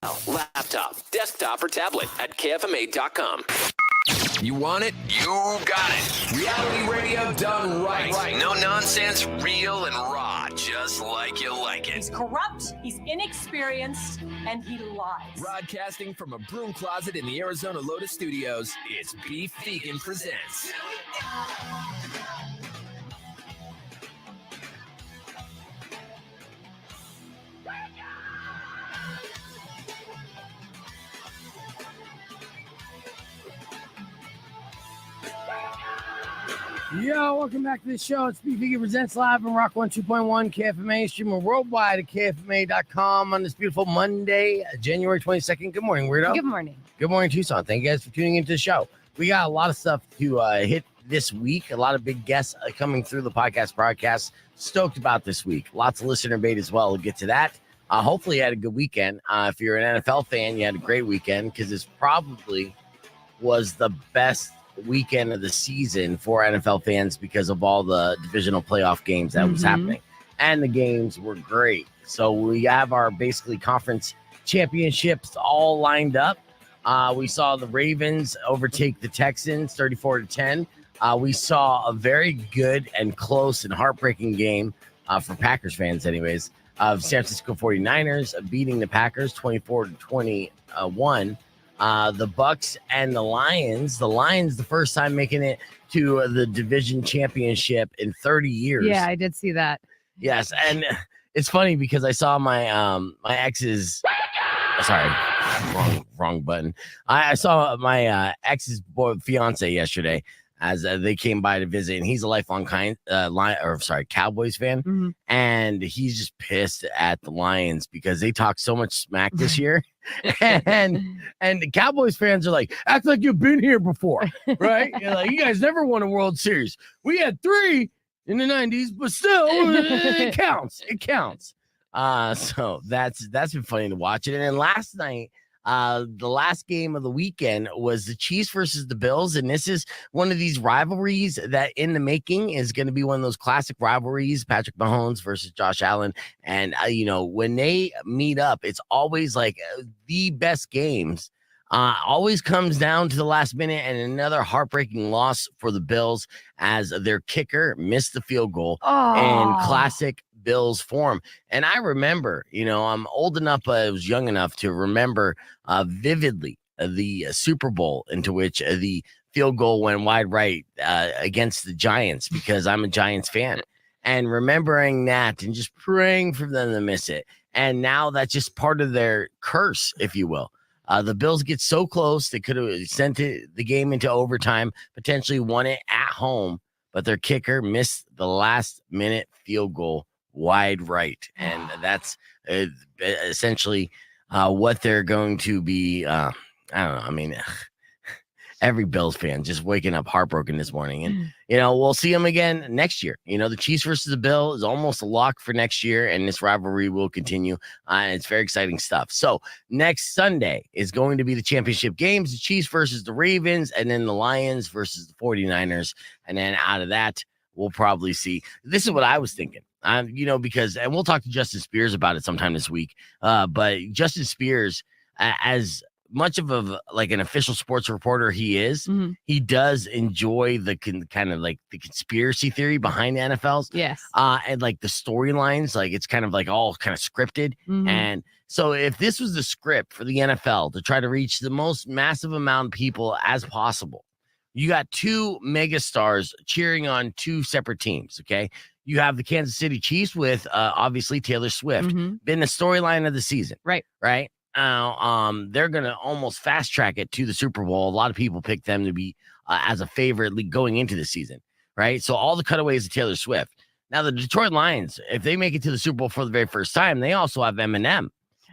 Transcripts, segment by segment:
Laptop, desktop, or tablet at KFMA.com. You want it? You got it. Reality radio done right. No nonsense, real and raw, just like you like it. He's corrupt, he's inexperienced, and he lies. Broadcasting from a broom closet in the Arizona Lotus Studios, it's Beef Vegan Presents. Yo, welcome back to the show. It's Beef Vegan Presents live on Rock 102.1 KFMA, streaming worldwide at KFMA.com on this beautiful Monday, January 22nd. Good morning, Weirdo. Good morning. Good morning, Tucson. Thank you guys for tuning into the show. We got a lot of stuff to hit this week. A lot of big guests coming through the broadcast. Stoked about this week. Lots of listener bait as well. We'll get to that. Hopefully you had a good weekend. If you're an NFL fan, you had a great weekend because this probably was the best weekend of the season for NFL fans because of all the divisional playoff games that was happening. And the games were great. So we have our basically conference championships all lined up. We saw the Ravens overtake the Texans 34-10. We saw a very good and close and heartbreaking game for Packers fans anyways, of San Francisco 49ers beating the Packers 24-21. The Bucks and the Lions. The Lions, the first time making it to the division championship in 30 years. Yeah, I did see that. Yes, and it's funny because I saw my my ex's. Sorry, wrong button. I saw my ex's fiance yesterday as they came by to visit, and he's a lifelong Cowboys fan, and he's just pissed at the Lions because they talk so much smack this year. and the Cowboys fans are like, act like you've been here before, right? You're like, you guys never won a World Series. We had 3 in the 90s, but still, it counts. It counts. So that's been funny to watch it. And then last night, the last game of the weekend was the Chiefs versus the Bills. And this is one of these rivalries that in the making is going to be one of those classic rivalries, Patrick Mahomes versus Josh Allen. And, when they meet up, it's always like the best games. Always comes down to the last minute, and another heartbreaking loss for the Bills as their kicker missed the field goal in classic Bills form. And I remember, I'm old enough, I was young enough to remember vividly the Super Bowl into which the field goal went wide right against the Giants, because I'm a Giants fan, and remembering that and just praying for them to miss it. And now that's just part of their curse, if you will. The Bills get so close, they could have sent the game into overtime, potentially won it at home, but their kicker missed the last minute field goal wide right. And that's essentially what they're going to be. I don't know. I mean, every Bills fan just waking up heartbroken this morning. And, we'll see them again next year. The Chiefs versus the Bills is almost a lock for next year, and this rivalry will continue. And it's very exciting stuff. So next Sunday is going to be the championship games, the Chiefs versus the Ravens, and then the Lions versus the 49ers. And then out of that, we'll probably see. This is what I was thinking. Because, and we'll talk to Justin Spears about it sometime this week. But Justin Spears, as much of an official sports reporter he is, he does enjoy the kind of like the conspiracy theory behind the NFLs. Yes. And like the storylines, like it's kind of like all kind of scripted. And so if this was the script for the NFL to try to reach the most massive amount of people as possible, you got 2 mega stars cheering on 2 separate teams. Okay. You have the Kansas City Chiefs with obviously Taylor Swift, been the storyline of the season. Right. They're going to almost fast track it to the Super Bowl. A lot of people pick them to be as a favorite going into the season. Right. So all the cutaways of Taylor Swift. Now, the Detroit Lions, if they make it to the Super Bowl for the very first time, they also have Eminem.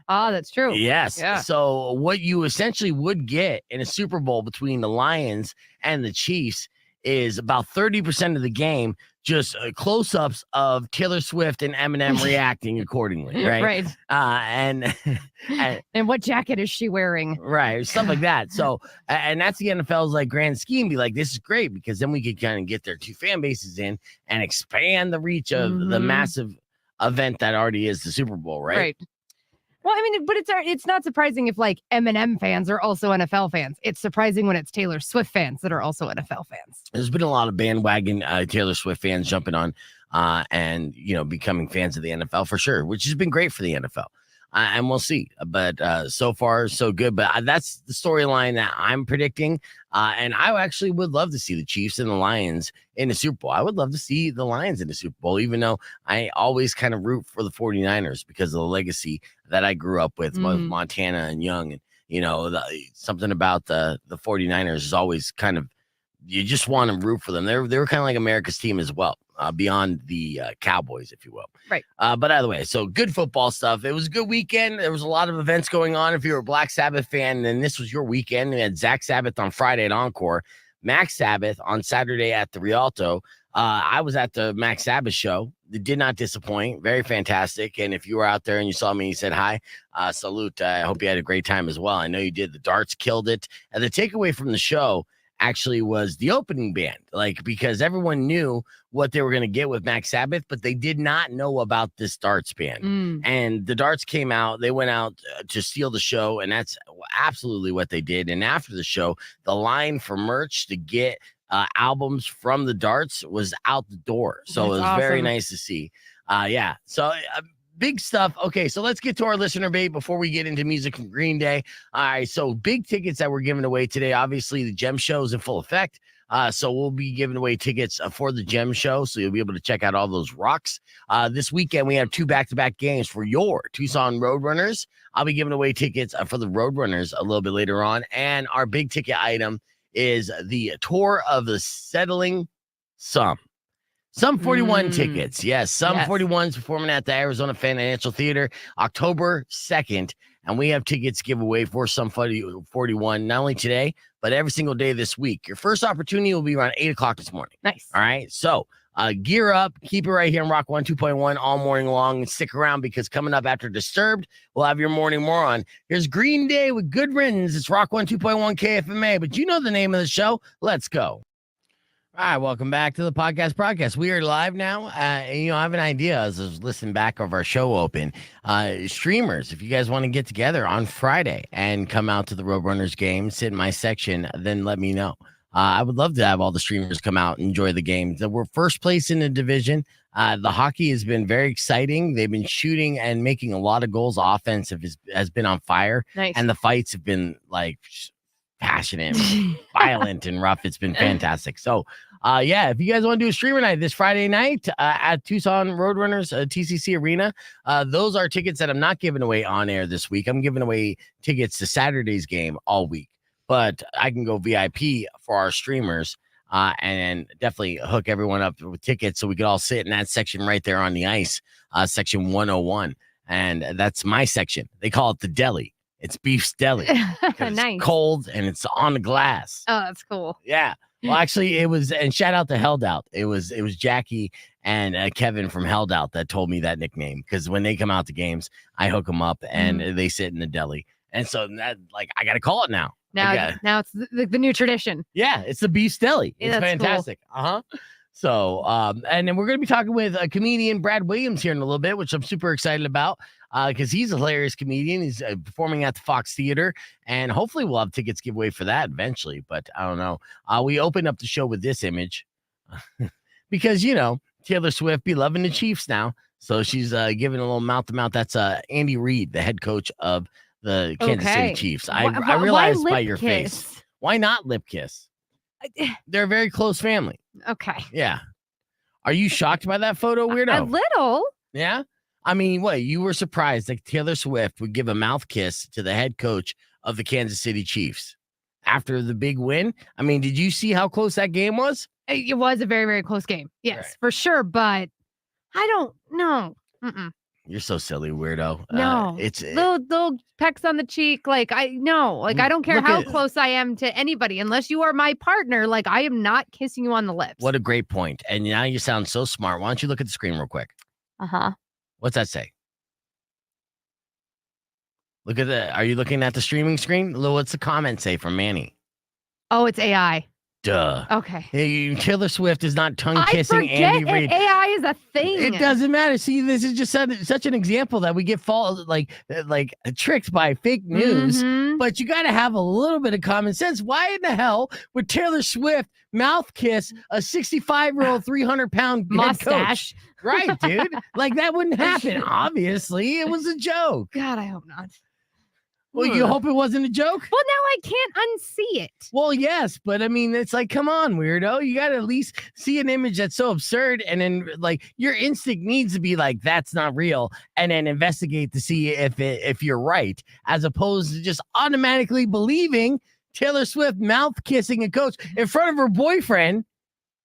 Oh, that's true. Yes. Yeah. So what you essentially would get in a Super Bowl between the Lions and the Chiefs is about 30% of the game, just close-ups of Taylor Swift and Eminem reacting accordingly, right? Right. And what jacket is she wearing? Right, stuff like that. So, and that's the NFL's like grand scheme. Be like, this is great because then we could kind of get their 2 fan bases in and expand the reach of the massive event that already is the Super Bowl, right? Right. Well, I mean, but it's not surprising if like Eminem fans are also NFL fans. It's surprising when it's Taylor Swift fans that are also NFL fans. There's been a lot of bandwagon Taylor Swift fans jumping on and, becoming fans of the NFL for sure, which has been great for the NFL. And we'll see. But so far, so good. But that's the storyline that I'm predicting. And I actually would love to see the Chiefs and the Lions in the Super Bowl. I would love to see the Lions in the Super Bowl, even though I always kind of root for the 49ers because of the legacy that I grew up with Montana and Young. And, something about the 49ers is always kind of, you just want to root for them. They were kind of like America's team as well, beyond the Cowboys, if you will. Right. But either way, so good football stuff. It was a good weekend. There was a lot of events going on. If you're a Black Sabbath fan, then this was your weekend. We had Zach Sabbath on Friday at Encore, Max Sabbath on Saturday at the Rialto. I was at the Max Sabbath show. It did not disappoint. Very fantastic. And if you were out there and you saw me, you said hi, salute. I hope you had a great time as well. I know you did. The darts killed it. And the takeaway from the show actually was the opening band, because everyone knew what they were going to get with Max Sabbath, but they did not know about this darts band. And the darts came out, they went out to steal the show, and that's absolutely what they did. And after the show, the line for merch to get albums from the darts was out the door. So That's it was very awesome. nice to see. So big stuff. Okay, so let's get to our listener bait before we get into music from Green Day. All right, so big tickets that we're giving away today. Obviously, the Gem Show is in full effect. So we'll be giving away tickets for the Gem Show, so you'll be able to check out all those rocks. This weekend, we have 2 back-to-back games for your Tucson Roadrunners. I'll be giving away tickets for the Roadrunners a little bit later on. And our big ticket item is the Tour of the Settling Sun. Some 41 tickets. Yes, Some 41's performing at the Arizona Financial Theater October 2nd. And we have tickets to give away for Some 41, not only today, but every single day this week. Your first opportunity will be around 8 o'clock this morning. Nice. All right. So gear up. Keep it right here on Rock 102.1 all morning long. And stick around because coming up after Disturbed, we'll have your morning more on. Here's Green Day with Good Riddance. It's Rock 102.1 KFMA. But you know the name of the show. Let's go. All right, welcome back to the podcast. We are live now. I have an idea as I was listening back of our show open. Streamers, if you guys want to get together on Friday and come out to the Roadrunners game, sit in my section, then let me know. I would love to have all the streamers come out and enjoy the game. We're first place in the division. The hockey has been very exciting. They've been shooting and making a lot of goals. Offensive has been on fire. Nice. And the fights have been passionate, violent, and rough. It's been fantastic. So, if you guys want to do a streamer night this Friday night at Tucson Roadrunners TCC Arena, those are tickets that I'm not giving away on air this week. I'm giving away tickets to Saturday's game all week, but I can go VIP for our streamers and definitely hook everyone up with tickets so we could all sit in that section right there on the ice, section 101. And that's my section. They call it the deli. It's Beef's Deli. Nice. It's cold and it's on the glass. Oh, that's cool. Yeah. Well, actually, it was, and shout out to Held Out. It was Jackie and Kevin from Held Out that told me that nickname because when they come out to games, I hook them up and they sit in the deli. And so that, I got to call it now. Now it's the new tradition. Yeah, it's the Beef's Deli. Yeah, It's that's fantastic. cool. So, and then we're going to be talking with a comedian, Brad Williams, here in a little bit, which I'm super excited about because he's a hilarious comedian. He's performing at the Fox Theater, and hopefully we'll have tickets giveaway for that eventually, but I don't know. We opened up the show with this image because, Taylor Swift be loving the Chiefs now. So she's giving a little mouth-to-mouth. That's Andy Reid, the head coach of the Kansas City Chiefs. I realized by your face. Why not lip kiss? They're a very close family. Okay. Yeah. Are you shocked by that photo, weirdo? A little. Yeah. I mean, what? You were surprised that Taylor Swift would give a mouth kiss to the head coach of the Kansas City Chiefs after the big win? I mean, did you see how close that game was? It was a very, very close game. Yes, Right. For sure. But I don't know. You're so silly, weirdo. No, it's little pecks on the cheek. I don't care Look how at- close I am to anybody, unless you are my partner. I am not kissing you on the lips. What a great point. And now you sound so smart. Why don't you look at the screen real quick? What's that say? Look at are you looking at the streaming screen? What's the comment say from Manny? Oh, it's AI. Duh. Okay. Hey, Taylor Swift is not tongue I kissing forget Andy Reid. AI is a thing. It doesn't matter. See, this is just such an example that we get tricked by fake news. Mhm. But you got to have a little bit of common sense. Why in the hell would Taylor Swift mouth kiss a 65-year-old, 300-pound Mustache. Right, dude. Like that wouldn't happen. Obviously, it was a joke. God, I hope not. Well, you hope it wasn't a joke? Well, now I can't unsee it. Well, yes, but I mean, it's like, come on, weirdo. You got to at least see an image that's so absurd. And then, like, your instinct needs to be like, that's not real. And then investigate to see if you're right, as opposed to just automatically believing Taylor Swift mouth kissing a coach in front of her boyfriend.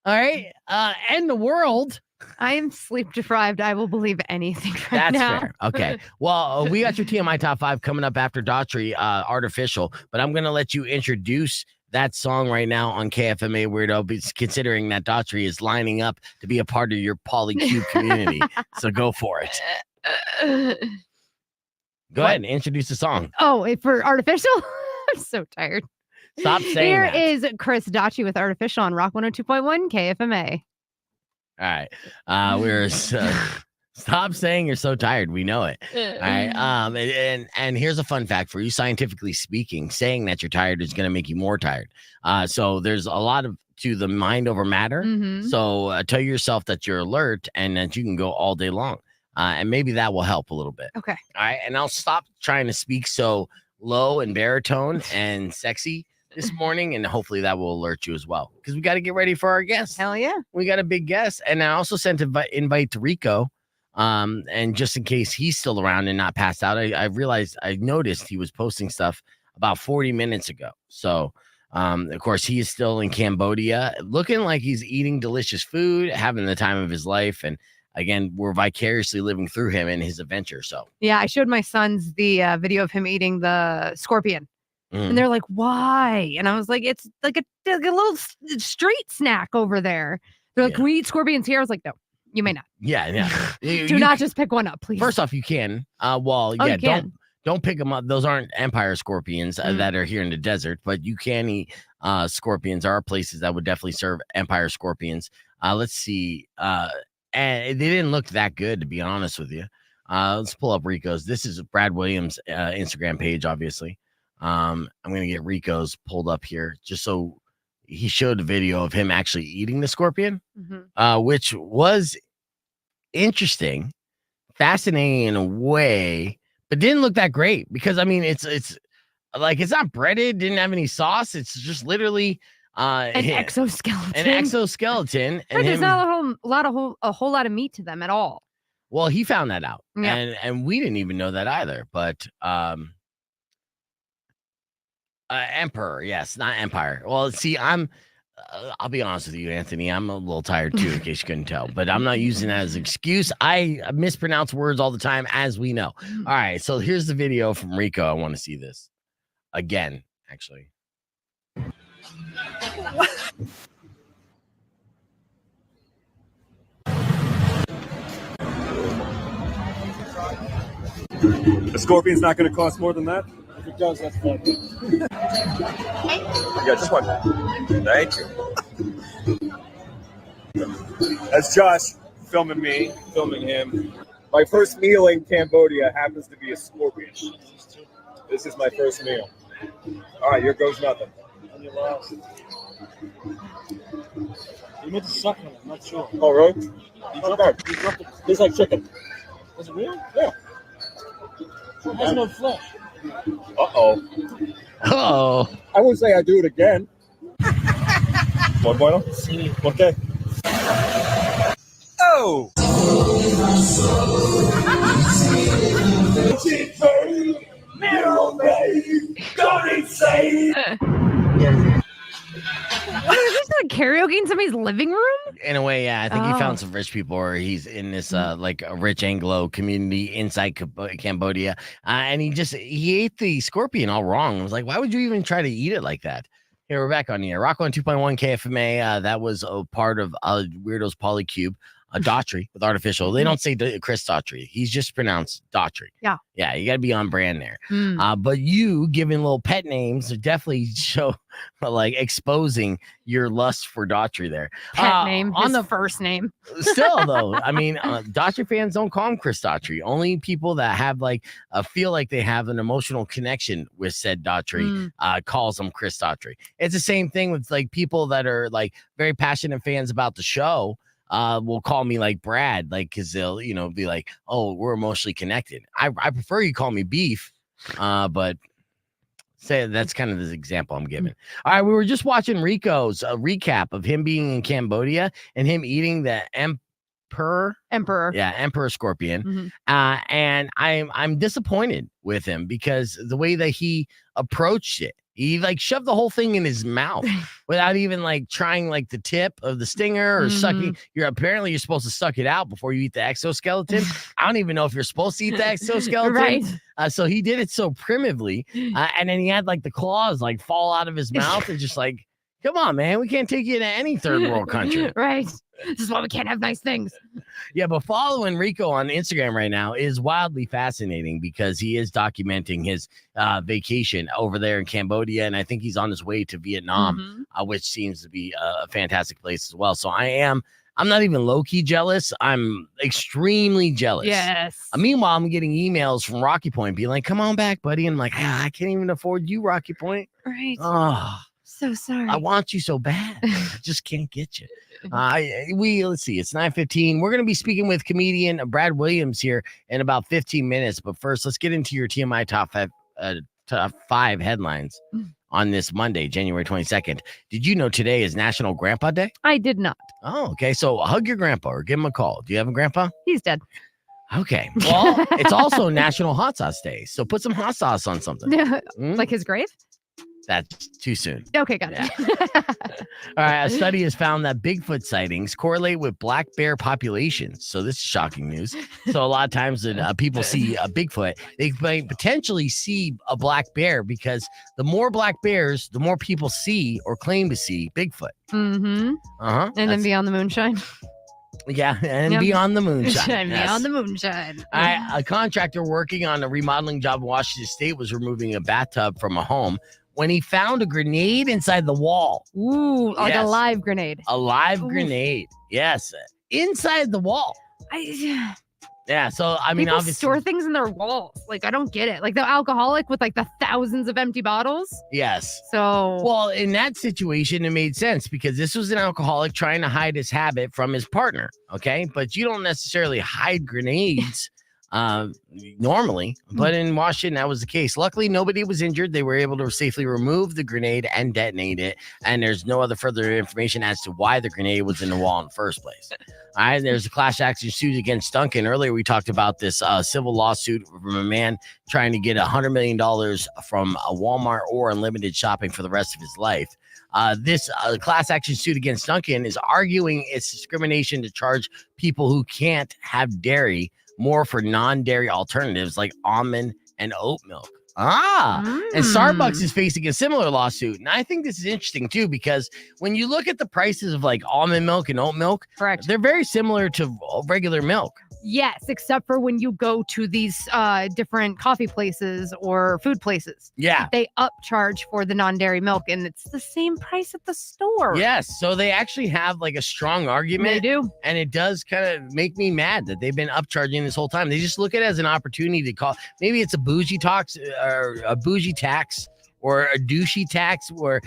All right. And the world. I am sleep deprived. I will believe anything That's now. fair. Okay. Well, we got your TMI top 5 coming up after Daughtry, Artificial, but I'm going to let you introduce that song right now on KFMA Weirdo, considering that Daughtry is lining up to be a part of your Polycube community. So go for it. Go ahead and introduce the song. Oh, for Artificial? I'm so tired. Stop saying Here that. is Chris Daughtry with Artificial on Rock 102.1 KFMA. All right. We're stop saying you're so tired. We know it. All right. And here's a fun fact for you. Scientifically speaking, saying that you're tired is going to make you more tired. So there's a lot to the mind over matter. Mhm. So tell yourself that you're alert and that you can go all day long. And maybe that will help a little bit. Okay. All right. And I'll stop trying to speak so low and baritone and sexy this morning, and hopefully that will alert you as well, because we got to get ready for our guest. Hell yeah. We got a big guest, and I also sent an invite to Rico, and just in case he's still around and not passed out. I noticed he was posting stuff about 40 minutes ago. So of course he is still in Cambodia, looking like he's eating delicious food, having the time of his life, and again, we're vicariously living through him and his adventure. So Yeah, I showed my sons the video of him eating the scorpion. And they're like, why? And I was like, it's like a little street snack over there. They're like, can we eat scorpions here? I was like, no, you may not. Yeah. Do not just pick one up, please. First off, you can. You can. Don't pick them up. Those aren't empire scorpions that are here in the desert, but you can eat scorpions. There are places that would definitely serve empire scorpions. Let's see. And they didn't look that good, to be honest with you. Let's pull up Rico's. This is Brad Williams' Instagram page, obviously. I'm going to get Rico's pulled up here just so he showed a video of him actually eating the scorpion, which was interesting, fascinating in a way, but didn't look that great because, I mean, it's like, it's not breaded, didn't have any sauce. It's just literally an exoskeleton. An exoskeleton. And there's not a whole lot of meat to them at all. Well, he found that out. Yeah. And we didn't even know that either. But Emperor, yes, not Empire. Well, see, I'll be honest with you, Anthony. I'm a little tired too, in case you couldn't tell. But I'm not using that as an excuse. I mispronounce words all the time, as we know. All right, so here's the video from Rico. I want to see this again, actually. The scorpion's not going to cost more than that? If it does, that's fine. Yeah, just one. Thank you. That's Josh filming me, filming him. My first meal in Cambodia happens to be a scorpion. This is my first meal. All right, here goes nothing. And you lost. You meant to suck on it, I'm not sure. Oh, really? You dropped it. Tastes like chicken. Is it real? Yeah. It has no flesh. Uh-oh. Oh. I wouldn't say I'd do it again. Muy bueno? Okay. Oh! What is this, a karaoke in somebody's living room? In a way, yeah. I think he found some rich people, or he's in this like a rich Anglo community inside Cambodia, and he ate the scorpion all wrong. I was like, why would you even try to eat it like that? Here, we're back on the air. Rock on 2.1 KFMA. That was a part of Weirdo's Polycube. Daughtry with artificial. They don't say Chris Daughtry. He's just pronounced Daughtry. Yeah. Yeah, you got to be on brand there. Mm. But you giving little pet names definitely show like exposing your lust for Daughtry there. Pet name, on his the first name. Still though, I mean, Daughtry fans don't call him Chris Daughtry. Only people that have like feel like they have an emotional connection with said Daughtry calls him Chris Daughtry. It's the same thing with like people that are like very passionate fans about the show. Will call me like Brad, like because they'll be like, oh, we're emotionally connected. I prefer you call me Beef, but say that's kind of the example I'm giving. All right, we were just watching Rico's recap of him being in Cambodia and him eating the emperor. Yeah, emperor scorpion. And I'm disappointed with him because the way that he approached it. He like shoved the whole thing in his mouth without even like trying like the tip of the stinger or sucking. You're supposed to suck it out before you eat the exoskeleton. I don't even know if you're supposed to eat the exoskeleton. Right. So he did it so primitively. And then he had like the claws like fall out of his mouth and just like, come on, man, we can't take you to any third world country. Right. This is why we can't have nice things. Yeah, but following Rico on Instagram right now is wildly fascinating because he is documenting his vacation over there in Cambodia, and I think he's on his way to Vietnam, which seems to be a fantastic place as well. So I'm not even low-key jealous. I'm extremely jealous. Yes. Meanwhile, I'm getting emails from Rocky Point being like, come on back, buddy. And I'm like, I can't even afford you, Rocky Point. Right. Oh, so sorry. I want you so bad. I just can't get you. Let's see. It's 9:15. We're going to be speaking with comedian Brad Williams here in about 15 minutes. But first, let's get into your TMI top five headlines on this Monday, January 22nd. Did you know today is National Grandpa Day? I did not. Oh, okay. So hug your grandpa or give him a call. Do you have a grandpa? He's dead. Okay. Well, it's also National Hot Sauce Day. So put some hot sauce on something. Like his grave? That's too soon. Okay, got it. All right. A study has found that Bigfoot sightings correlate with black bear populations. So this is shocking news. So a lot of times that people see a Bigfoot, they might potentially see a black bear because the more black bears, the more people see or claim to see Bigfoot. And then Beyond the Moonshine. Yeah, and Beyond the Moonshine. Beyond the Moonshine. A contractor working on a remodeling job in Washington State was removing a bathtub from a home when he found a grenade inside the wall. Ooh, like a live grenade. A live grenade. Yes. Inside the wall. Yeah, so I mean, people obviously store things in their walls. Like, I don't get it. Like the alcoholic with like the thousands of empty bottles. Yes. So well, in that situation, it made sense because this was an alcoholic trying to hide his habit from his partner. Okay, but you don't necessarily hide grenades normally, but in Washington that was the case. Luckily nobody was injured. They were able to safely remove the grenade and detonate it, and there's no other further information as to why the grenade was in the wall in the first place. All right, there's a class action suit against Duncan. Earlier we talked about this civil lawsuit from a man trying to get $100 million from a Walmart or unlimited shopping for the rest of his life. This class action suit against Duncan is arguing it's discrimination to charge people who can't have dairy more for non-dairy alternatives like almond and oat milk. And Starbucks is facing a similar lawsuit. And I think this is interesting too, because when you look at the prices of like almond milk and oat milk, correct, they're very similar to regular milk. Yes, except for when you go to these different coffee places or food places. Yeah. They upcharge for the non-dairy milk, and it's the same price at the store. Yes. So they actually have like a strong argument. They do. And it does kind of make me mad that they've been upcharging this whole time. They just look at it as an opportunity to call. Maybe it's a bougie tax or a bougie tax or a douchey tax or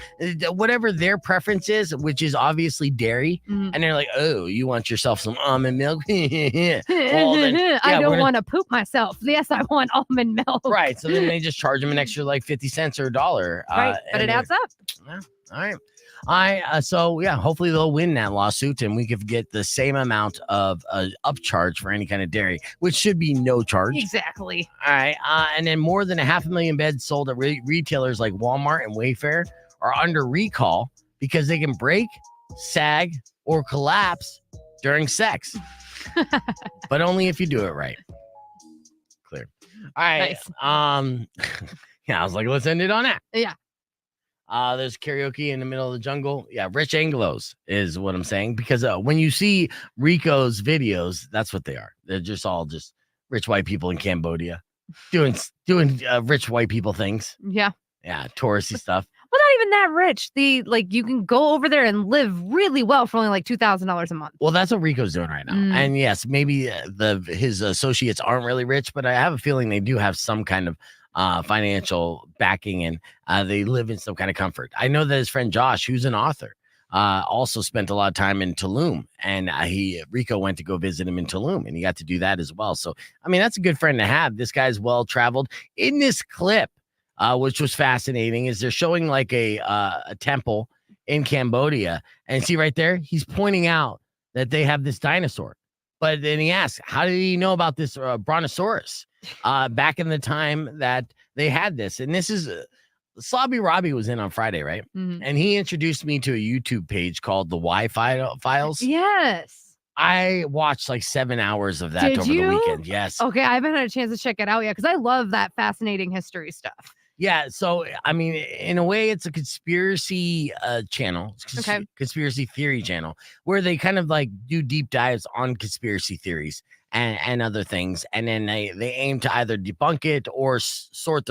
whatever their preference is, which is obviously dairy. And they're like, oh, you want yourself some almond milk? Well, then, I don't want to poop myself. Yes, I want almond milk. Right. So then they just charge them an extra like 50 cents or $1. Right. But it adds up. Yeah. All right. So yeah, hopefully they'll win that lawsuit and we could get the same amount of upcharge for any kind of dairy, which should be no charge. Exactly. All right. And then more than 500,000 beds sold at retailers like Walmart and Wayfair are under recall because they can break, sag, or collapse during sex, but only if you do it right. Clear. All right. Nice. Yeah, I was like, let's end it on that. Yeah. There's karaoke in the middle of the jungle. Yeah, rich Anglos is what I'm saying. Because when you see Rico's videos, that's what they are. They're just all just rich white people in Cambodia doing rich white people things. Yeah. Yeah, touristy stuff. Well, not even that rich. You can go over there and live really well for only like $2,000 a month. Well, that's what Rico's doing right now. And yes, maybe his associates aren't really rich, but I have a feeling they do have some kind of financial backing, and they live in some kind of comfort. I know that his friend Josh, who's an author, also spent a lot of time in Tulum, and Rico went to go visit him in Tulum, and he got to do that as well. So, I mean, that's a good friend to have. This guy's well traveled. In this clip, which was fascinating, is they're showing like a temple in Cambodia, and see right there, he's pointing out that they have this dinosaur. But then he asks, how did he know about this brontosaurus back in the time that they had this? And this is Slobby Robbie was in on Friday, right? Mm-hmm. And he introduced me to a YouTube page called the Wi-Fi Files. Yes. I watched like 7 hours of that Did over you? the weekend. Yes. Okay, I haven't had a chance to check it out yet because I love that fascinating history stuff. Yeah, so I mean, in a way, it's a conspiracy channel, Okay. conspiracy theory channel, where they kind of like do deep dives on conspiracy theories and other things, and then they aim to either debunk it or source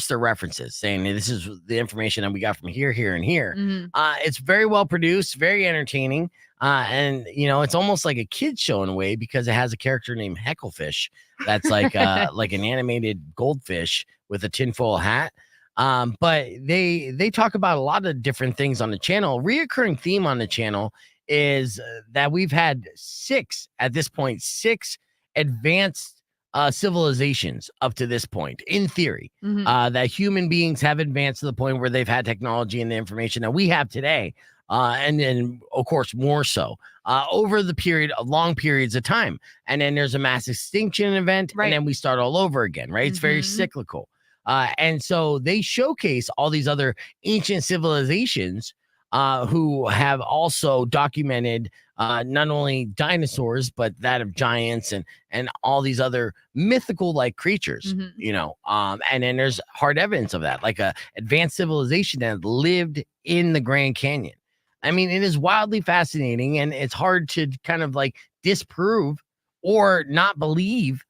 their references, saying this is the information that we got from here, here, and here. Mhm. It's very well produced, very entertaining, and it's almost like a kid's show in a way because it has a character named Hecklefish that's like like an animated goldfish with a tinfoil hat. But they talk about a lot of different things on the channel. Reoccurring theme on the channel is that we've had six advanced civilizations up to this point, in theory, Mhm. that human beings have advanced to the point where they've had technology and the information that we have today. And then, of course, more so over the period of long periods of time. And then there's a mass extinction event, Right. and then we start all over again, right? It's very Mhm. cyclical. And so they showcase all these other ancient civilizations who have also documented not only dinosaurs, but that of giants and all these other mythical like creatures, Mhm. And then there's hard evidence of that, like a advanced civilization that lived in the Grand Canyon. I mean, it is wildly fascinating, and it's hard to kind of like disprove or not believe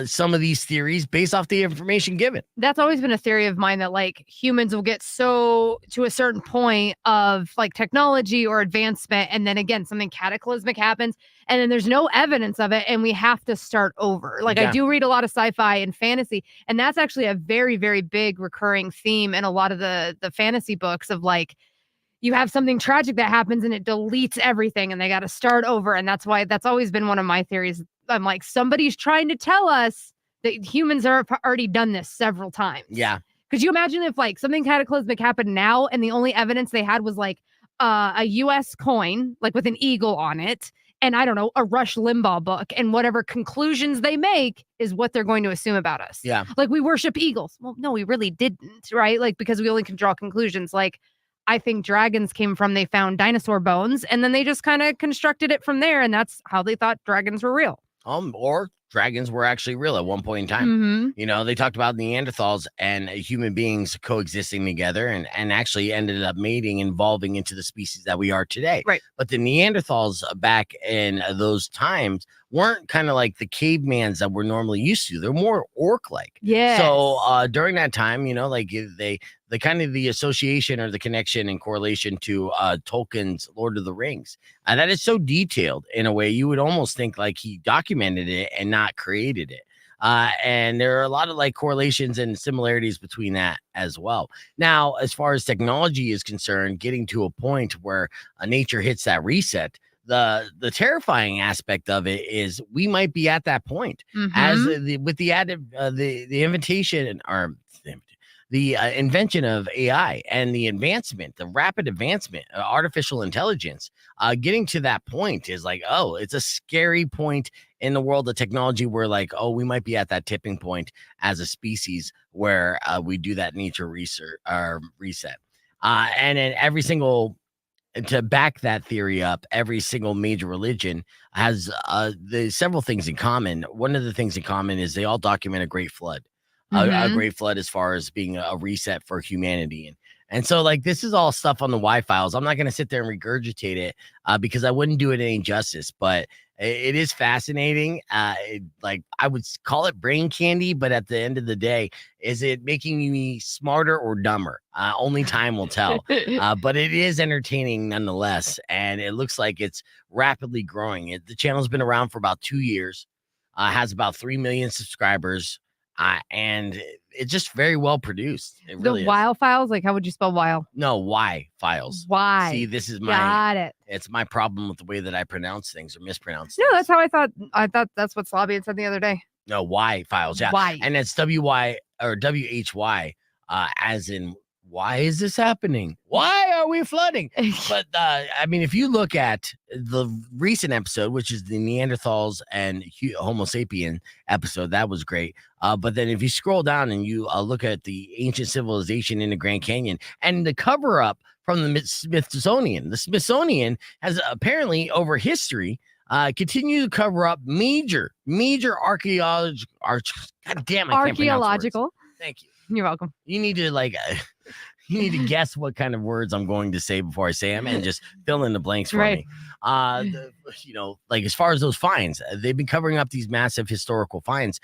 some of these theories based off the information given. That's always been a theory of mine that like humans will get so to a certain point of like technology or advancement, and then again something cataclysmic happens, and then there's no evidence of it, and we have to start over. Like Yeah. I do read a lot of sci-fi and fantasy, and that's actually a very, very big recurring theme in a lot of the fantasy books of like you have something tragic that happens and it deletes everything and they got to start over. And that's why that's always been one of my theories. I'm like, somebody's trying to tell us that humans are already done this several times. Yeah. Could you imagine if like something cataclysmic happened now and the only evidence they had was like a US coin, like with an eagle on it, and I don't know, a Rush Limbaugh book, and whatever conclusions they make is what they're going to assume about us. Yeah. Like we worship eagles. Well, no, we really didn't, right? Like because we only can draw conclusions. Like I think dragons came from they found dinosaur bones and then they just kind of constructed it from there, and that's how they thought dragons were real. Or dragons were actually real at one point in time. Mhm. They talked about Neanderthals and human beings coexisting together and actually ended up mating, evolving into the species that we are today. Right. But the Neanderthals back in those times weren't kind of like the cavemans that we're normally used to. They're more orc-like. Yeah. So during that time, like the kind of the association or the connection and correlation to Tolkien's Lord of the Rings, that is so detailed in a way you would almost think like he documented it and not created it. And there are a lot of like correlations and similarities between that as well. Now, as far as technology is concerned, getting to a point where nature hits that reset, the terrifying aspect of it is we might be at that point as with the added the invitation or the invention of AI and the rapid advancement of artificial intelligence, getting to that point is like, oh, it's a scary point in the world of technology where like, oh, we might be at that tipping point as a species where we do that nature research reset. And then to back that theory up, every single major religion has the several things in common. One of the things in common is they all document a great flood. a great flood as far as being a reset for humanity. And so, like, this is all stuff on the Y files. I'm not going to sit there and regurgitate it because I wouldn't do it any justice, but it is fascinating. Like, I would call it brain candy, but at the end of the day, is it making me smarter or dumber? Only time will tell. But it is entertaining nonetheless. And it looks like it's rapidly growing. The channel's been around for about 2 years, has about 3 million subscribers. And it's just very well produced. It really The Wild Files, like how would you spell Wild? No, Y files. Why? See, this is my Got it. It's my problem with the way that I pronounce things or mispronounce No, things. that's how I thought. I thought that's what Slavian said the other day. No, Y files. Yeah. Why? And it's WY or WHY, as in, why is this happening? Why are we flooding? But I mean, if you look at the recent episode, which is the Neanderthals and Homo sapien episode, that was great. But then if you scroll down and you look at the ancient civilization in the Grand Canyon and the cover up from the Smithsonian has apparently over history continued to cover up major archaeological. God damn it! Archaeological. Thank you. You're welcome. You need to you need to guess what kind of words I'm going to say before I say them and just fill in the blanks for me. Like as far as those finds, they've been covering up these massive historical finds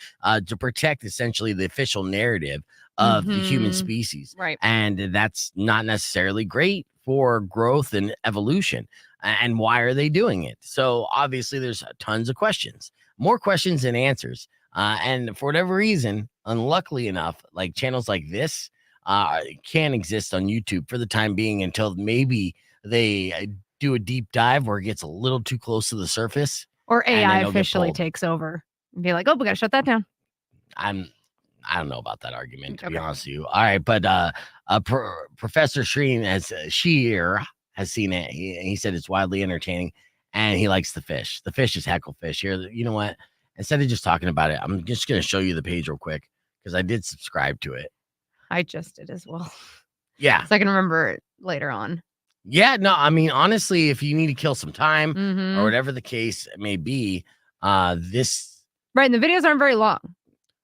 to protect essentially the official narrative of the human species. Right. And that's not necessarily great for growth and evolution. And why are they doing it? So obviously there's tons of questions, more questions than answers. And for whatever reason, unluckily enough, like channels like this can exist on YouTube for the time being until maybe they do a deep dive where it gets a little too close to the surface. Or AI officially takes over and be like, oh, we got to shut that down. I don't know about that argument, to be honest with you. All right, but Professor Shear has seen it. He said it's wildly entertaining, and he likes the fish. The fish is hecklefish. Here, you know what? Instead of just talking about it, I'm just going to show you the page real quick because I did subscribe to it. I just did as well. Yeah. So I can remember it later on. Yeah, no, I mean, honestly, if you need to kill some time Mm-hmm. or whatever the case may be, this. Right. And the videos aren't very long.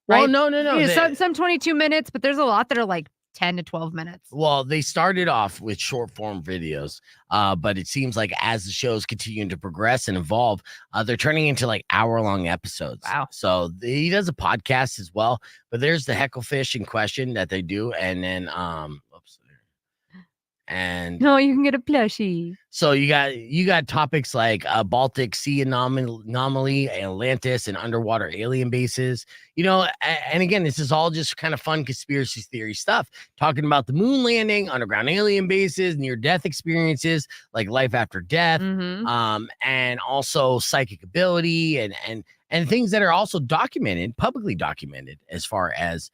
Well, Right? no. Yeah, some 22 minutes, but there's a lot that are like 10 to 12 minutes. Well, they started off with short form videos, but it seems like as the shows continue to progress and evolve, they're turning into like hour-long episodes. Wow. So he does a podcast as well, but there's the hecklefish in question that they do. And then, and no, you can get a plushie. so you got topics like Baltic Sea anomaly, Atlantis, and underwater alien bases. And again, this is all just kind of fun conspiracy theory stuff, talking about the moon landing, underground alien bases, near-death experiences like life after death, Mm-hmm. and also psychic ability and things that are also publicly documented as far as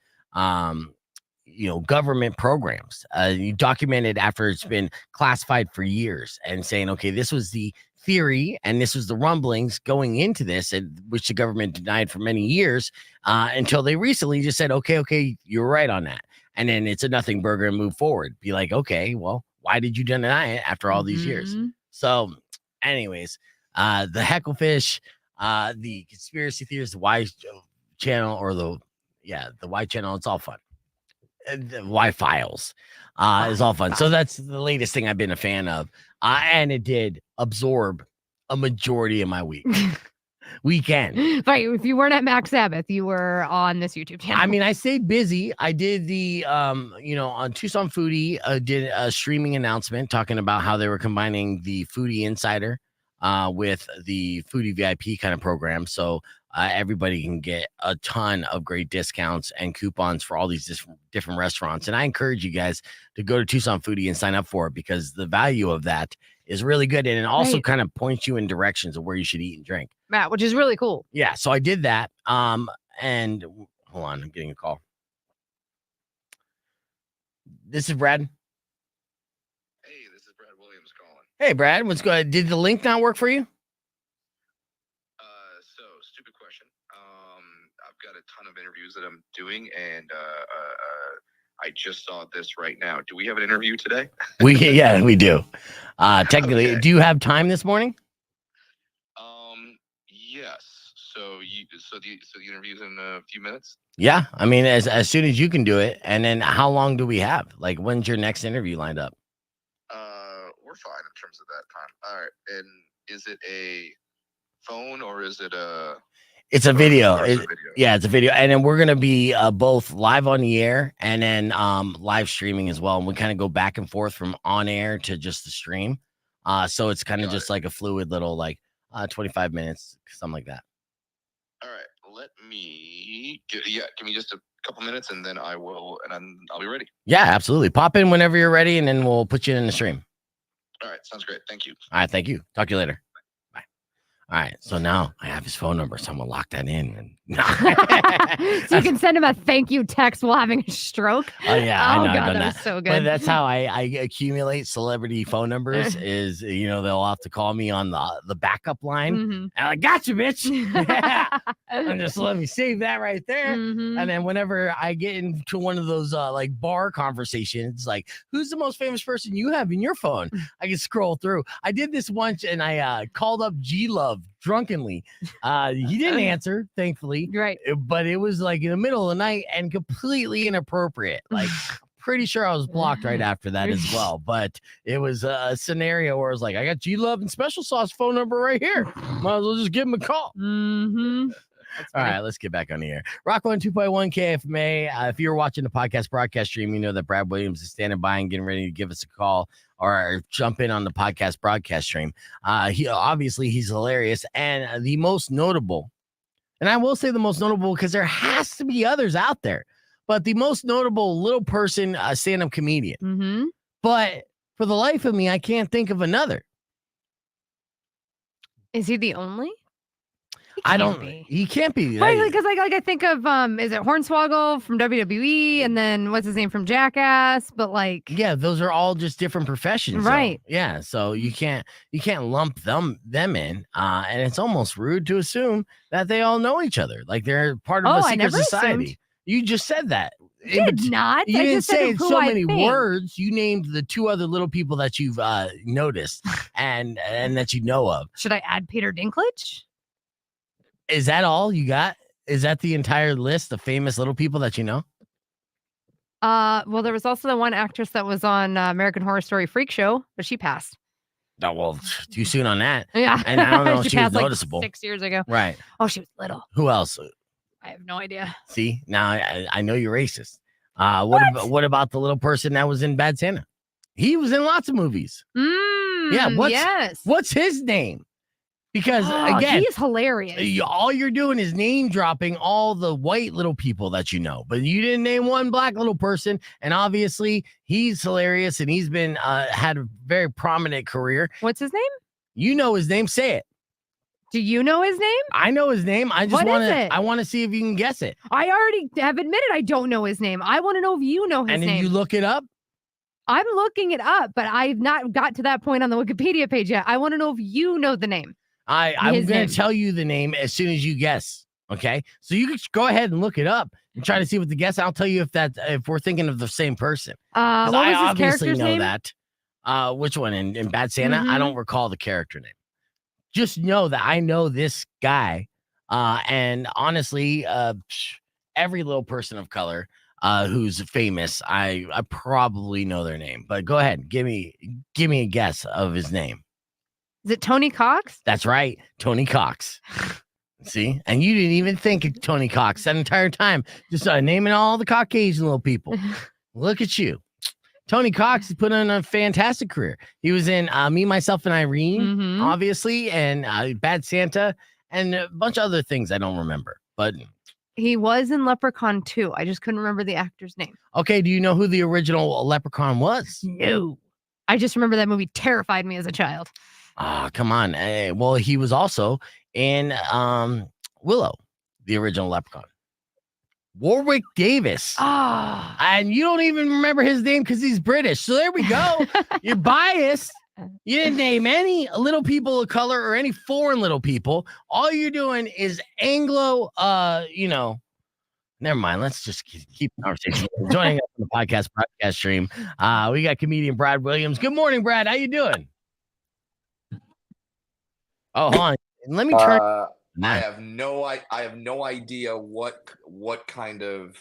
government programs. You document it after it's been classified for years and saying, okay, this was the theory and this was the rumblings going into this, which the government denied for many years until they recently just said, okay, you're right on that. And then it's a nothing burger and move forward. Be like, okay, well, why did you deny it after all these years? So anyways, the hecklefish, the conspiracy theories, the Y channel or the Y channel, it's all fun. The Y files is all fun. So that's the latest thing I've been a fan of. And it did absorb a majority of my weekend. Right. If you weren't at Max Sabbath, you were on this YouTube channel. I mean, I stayed busy. I did the, on Tucson Foodie, did a streaming announcement talking about how they were combining the Foodie Insider with the Foodie VIP kind of program. So everybody can get a ton of great discounts and coupons for all these different restaurants. And I encourage you guys to go to Tucson Foodie and sign up for it because the value of that is really good. And it also kind of points you in directions of where you should eat and drink. Matt, which is really cool. Yeah. So I did that. And hold on, I'm getting a call. This is Brad. Hey, this is Brad Williams calling. Hey, Brad, what's good? Did the link not work for you? So stupid question. I've got a ton of interviews that I'm doing, and I just saw this right now. Do we have an interview today? We do. Technically, Okay. Do you have time this morning? Yes. So So the interview's in a few minutes. Yeah, I mean, as soon as you can do it. And then how long do we have? Like, when's your next interview lined up? We're fine in terms of that time. All right. And is it a phone or is it a? It's a video. It's a video. Yeah, it's a video. And then we're gonna be both live on the air and then live streaming as well. And we kind of go back and forth from on air to just the stream. So it's kind of just like a fluid little 25 minutes, something like that. All right. Let me give me just a couple minutes and then I'll be ready. Yeah, absolutely. Pop in whenever you're ready, and then we'll put you in the stream. All right, sounds great. Thank you. All right, thank you. Talk to you later. Bye. All right, so now I have his phone number, so I'm gonna lock that in. So you can send him a thank you text while having a stroke. Oh yeah, I know. God, I've done that was that. so good. But that's how I accumulate celebrity phone numbers. Is they'll have to call me on the backup line. Mhm. And I got you, bitch. And just let me save that right there. Mhm. And then whenever I get into one of those bar conversations, like who's the most famous person you have in your phone, I can scroll through. I did this once, and I called up G Love drunkenly. He didn't answer, thankfully. Right. But it was like in the middle of the night and completely inappropriate. Like, pretty sure I was blocked right after that as well. But it was a scenario where I was like, I got G Love and Special Sauce phone number right here. Might as well just give him a call. Mm-hmm. All right, let's get back on the air. Rock 102.1 KFMA. If you're watching the podcast broadcast stream, you know that Brad Williams is standing by and getting ready to give us a call or jump in on the podcast broadcast stream. He's hilarious and the most notable. And I will say the most notable because there has to be others out there, but the most notable little person stand-up comedian. Mm-hmm. But for the life of me, I can't think of another. Is he the only? He can't be. Because I think of is it Hornswoggle from WWE, and then what's his name from Jackass? But yeah, those are all just different professions, right? Though. Yeah, so you can't lump them in, and it's almost rude to assume that they all know each other, like they're part of a secret society. Assumed. You just said that. Did not. You I didn't just say said so many words. You named the two other little people that you've noticed and that you know of. Should I add Peter Dinklage? Is that all you got? Is that the entire list of famous little people that you know? Well, there was also the one actress that was on American Horror Story Freak Show, but she passed. Oh, well, too soon on that. Yeah. And I don't know if she was passed noticeable. 6 years ago. Right. Oh, she was little. Who else? I have no idea. See, now I know you're racist. What about the little person that was in Bad Santa? He was in lots of movies. Yeah. What's his name? Because again, he is hilarious. All you're doing is name dropping all the white little people that you know, but you didn't name one black little person. And obviously, he's hilarious, and he's been had a very prominent career. What's his name? You know his name. Say it. Do you know his name? I know his name. I just want to. I want to see if you can guess it. I already have admitted I don't know his name. I want to know if you know his name. And if you look it up. I'm looking it up, but I've not got to that point on the Wikipedia page yet. I want to know if you know the name. I'm going to tell you the name as soon as you guess. Okay, so you can go ahead and look it up and try to see what the guess. I'll tell you if we're thinking of the same person. What was I his obviously character's know name? that. Which one in Bad Santa? I don't recall the character name. Just know that I know this guy, and honestly, every little person of color who's famous, I probably know their name. But go ahead, give me a guess of his name. Is it Tony Cox? That's right, Tony Cox. See, and you didn't even think of Tony Cox that entire time, just naming all the Caucasian little people. Look at you. Tony Cox has put in a fantastic career. He was in Me, Myself, and Irene, obviously, and Bad Santa, and a bunch of other things I don't remember. But he was in Leprechaun 2. I just couldn't remember the actor's name. Okay, do you know who the original Leprechaun was? No. I just remember that movie terrified me as a child. Ah, come on. Well, he was also in Willow, the original Leprechaun. Warwick Davis. Ah. And you don't even remember his name because he's British. So there we go. You're biased. You didn't name any little people of color or any foreign little people. All you're doing is Anglo, never mind. Let's just keep the conversation. Joining us on the podcast stream, we got comedian Brad Williams. Good morning, Brad. How you doing? Oh, hold on. Let me turn. I have no idea what kind of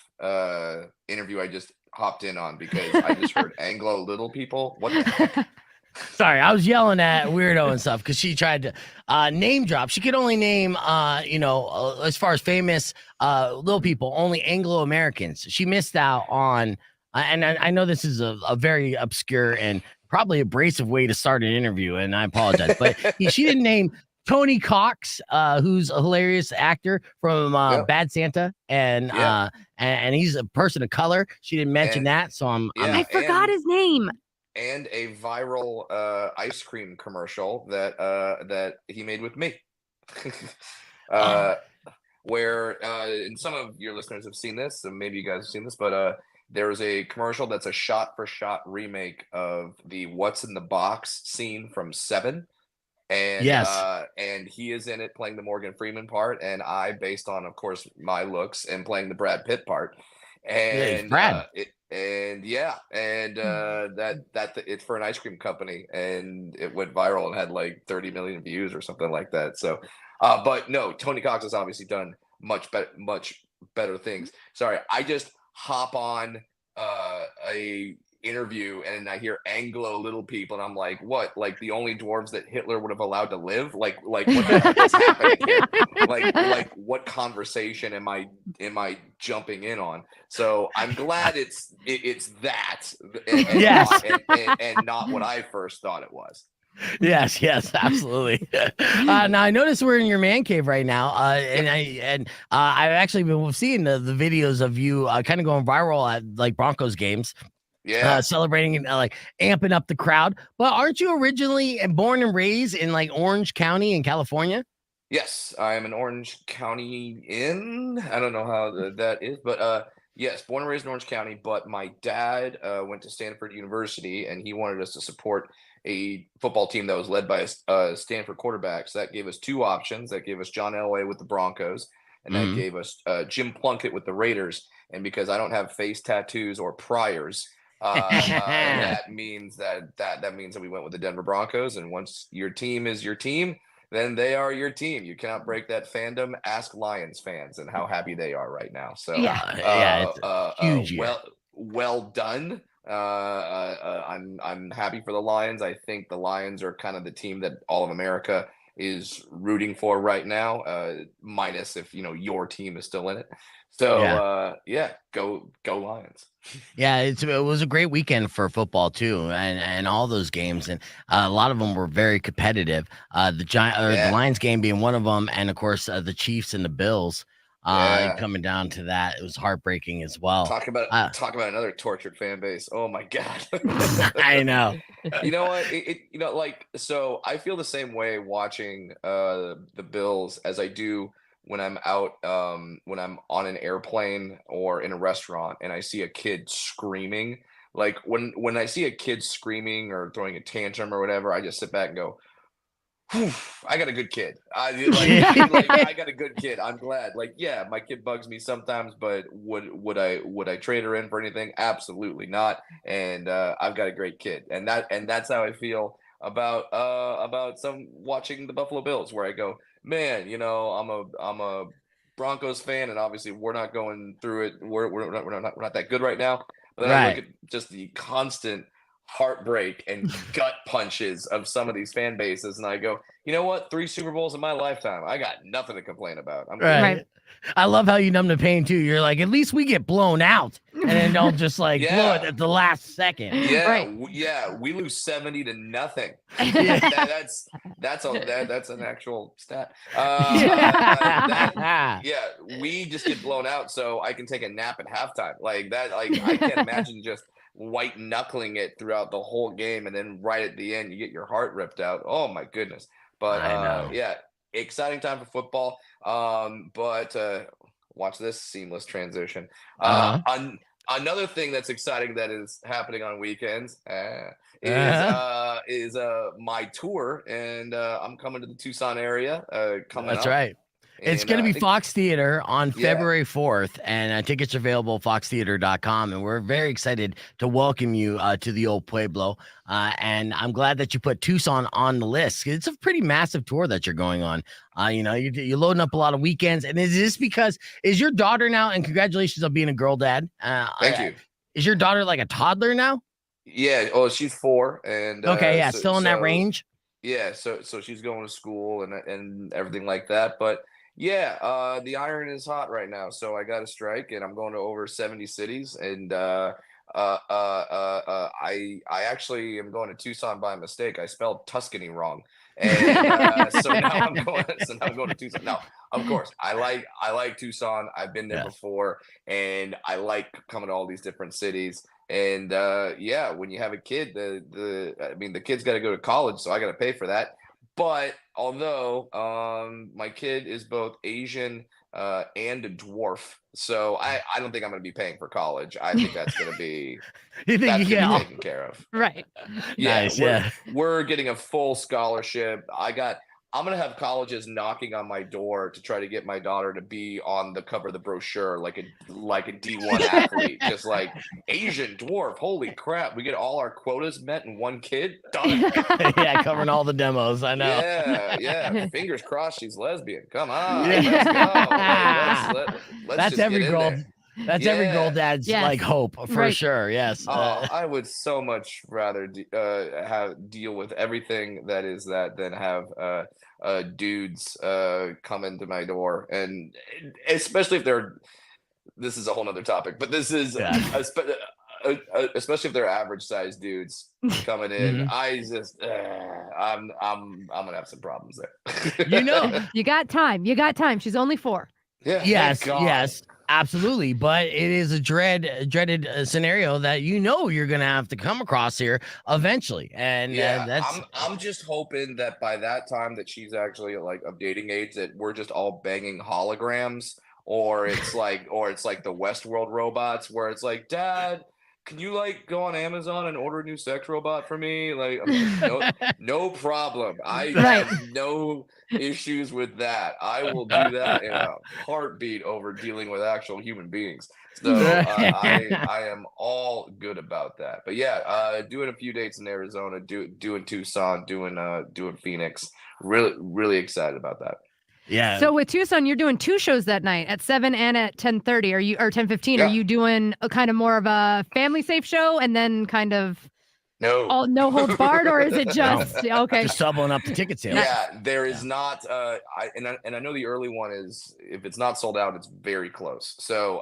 interview I just hopped in on, because I just heard Anglo little people. What the heck? Sorry, I was yelling at Weirdo and stuff because she tried to name drop. She could only name, as far as famous little people, only Anglo Americans. She missed out on, and I know this is a very obscure and probably abrasive way to start an interview, and I apologize, but she didn't name Tony Cox, who's a hilarious actor from Yep. Bad Santa, and Yeah. and he's a person of color. She didn't mention And- that, so Yeah. I forgot his name. And a viral ice cream commercial that he made with me. Where and some of your listeners have seen this, and maybe you guys have seen this, but there was a commercial that's a shot-for-shot remake of the "What's in the Box" scene from Seven, and Yes. and he is in it playing the Morgan Freeman part, and I, based on, of course, my looks, and playing the Brad Pitt part, and Brad. that it's for an ice cream company, and it went viral and had like 30 million views or something like that. So, but no, Tony Cox has obviously done much better things. Sorry, I just hop on a interview and I hear Anglo little people, and I'm like, what? Like the only dwarves that Hitler would have allowed to live? Like what the heck is happening here? Like what conversation am I jumping in on? So I'm glad it's that, and Yes. and not what I first thought it was. Yes, absolutely. Now I notice we're in your man cave right now, and I've actually been seeing the videos of you kind of going viral at like Broncos games. Yeah. Celebrating and like amping up the crowd. But aren't you originally born and raised in like Orange County in California? Yes, I am an Orange County in. I don't know how that is, but yes, born and raised in Orange County. But my dad went to Stanford University, and he wanted us to support a football team that was led by a Stanford quarterback. So that gave us two options. That gave us John Elway with the Broncos, and that gave us Jim Plunkett with the Raiders. And because I don't have face tattoos or priors, that means that means that we went with the Denver Broncos. And once your team is your team, then they are your team. You cannot break that fandom. Ask Lions fans and how happy they are right now. So it's huge year. well done. I'm happy for the Lions. I think the Lions are kind of the team that all of America is rooting for right now, minus if your team is still in it. So go Lions. Yeah, it was a great weekend for football too, and all those games, and a lot of them were very competitive. The Lions game being one of them, and of course the Chiefs and the Bills. Coming down to that, it was heartbreaking as well. Talk about another tortured fan base. Oh my god. I know. You know what? So I feel the same way watching the Bills as I do when I'm out, when I'm on an airplane or in a restaurant and I see a kid screaming. Like when I see a kid screaming or throwing a tantrum or whatever, I just sit back and go, I got a good kid. I got a good kid. I'm glad. Like, yeah, my kid bugs me sometimes, but would I trade her in for anything? Absolutely not. And I've got a great kid, and that's how I feel about some watching the Buffalo Bills, where I go, man, I'm a Broncos fan, and obviously we're not going through it. We're not that good right now. But then I look at just the constant heartbreak and gut punches of some of these fan bases, and I go, you know what? 3 Super Bowls in my lifetime. I got nothing to complain about. I'm right. I love how you numb the pain too. You're like, at least we get blown out, and then don't just like blow it at the last second. Yeah, we lose 70-0. That's an actual stat. We just get blown out, so I can take a nap at halftime. Like that. Like I can't imagine just white knuckling it throughout the whole game, and then right at the end you get your heart ripped out. Oh my goodness. But exciting time for football. But watch this seamless transition. Another thing that's exciting that is happening on weekends is my tour, and I'm coming to the Tucson area coming up. That's right. It's And going to I be think, Fox Theater on yeah, February 4th, and tickets are available at foxtheater.com. And we're very excited to welcome you to the old Pueblo. And I'm glad that you put Tucson on the list. It's a pretty massive tour that you're going on. You're loading up a lot of weekends. And is this because, is your daughter now, and congratulations on being a girl dad. thank you. Is your daughter like a toddler now? Yeah. Oh, she's 4, and Okay, yeah, still in that range. yeah, so she's going to school and everything like that. But yeah, the iron is hot right now, so I got a strike, and I'm going to over 70 cities. And I actually am going to Tucson by mistake. I spelled Tuscany wrong, and so now I'm going. So now I'm going to Tucson. Now, of course, I like Tucson. I've been there Yes. before, and I like coming to all these different cities. And yeah, when you have a kid, the kid's got to go to college, so I got to pay for that. But although my kid is both Asian and a dwarf, so I don't think I'm going to be paying for college. I think that's going to be You think that's you going to can? be taken care of. Right. Yeah, Nice, we're, yeah. we're getting a full scholarship. I'm gonna have colleges knocking on my door to try to get my daughter to be on the cover of the brochure, like a D1 athlete, just like Asian dwarf. Holy crap, we get all our quotas met in one kid. Done. Yeah, covering all the demos. I know. Yeah. Fingers crossed she's lesbian. Come on, Yeah. let's go. Like, let's That's just every get in girl. there. That's every girl Yeah. dad's Yes. like hope for Right. sure. Yes. Oh, I would so much rather have deal with everything that is that than have dudes come into my door, and especially if they're. This is a whole nother topic, but this is Yeah. especially if they're average sized dudes coming in. Mhm. I just I'm gonna have some problems there. You know. You got time. You got time. She's only 4. Yeah. thank Yes. God. Yes. Absolutely. But it is a dreaded scenario that you're gonna have to come across here eventually, and Yeah, that's I'm just hoping that by that time that she's actually like of dating age, that we're just all banging holograms, or it's like the Westworld robots where it's like, Dad, can you like go on Amazon and order a new sex robot for me? Like, I'm like, no problem. I Right. have no issues with that. I will do that in a heartbeat over dealing with actual human beings. So I am all good about that. But yeah, doing a few dates in Arizona, doing Tucson, doing Phoenix. Really excited about that. yeah. So with Tucson, you're doing 2 shows that night at 7 and at 10:30. Are you, or 10:15? Yeah. Are you doing a kind of more of a family safe show and then kind of No. all no holds barred, or is it just okay? Just doubling up the ticket sales. Yeah, there is not. I know the early one is, if it's not sold out, it's very close. So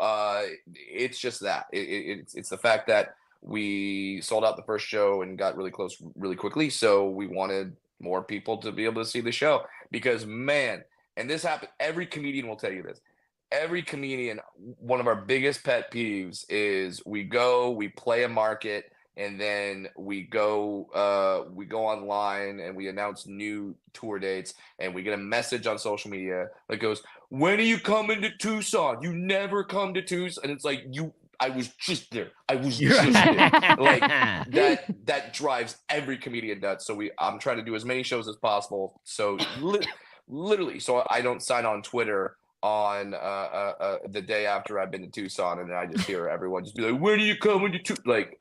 it's just that it's the fact that we sold out the first show and got really close really quickly. So we wanted more people to be able to see the show, because man, and this happened. Every comedian will tell you this. Every comedian, one of our biggest pet peeves is we play a market, and then we go online and we announce new tour dates, and we get a message on social media that goes, "When are you coming to Tucson? You never come to Tucson." And it's like, I was just there. I was just there. Like that drives every comedian nuts. So I'm trying to do as many shows as possible. So literally, so I don't sign on Twitter on the day after I've been to Tucson, and then I just hear everyone just be like, "When are you coming to Tucson?" Like,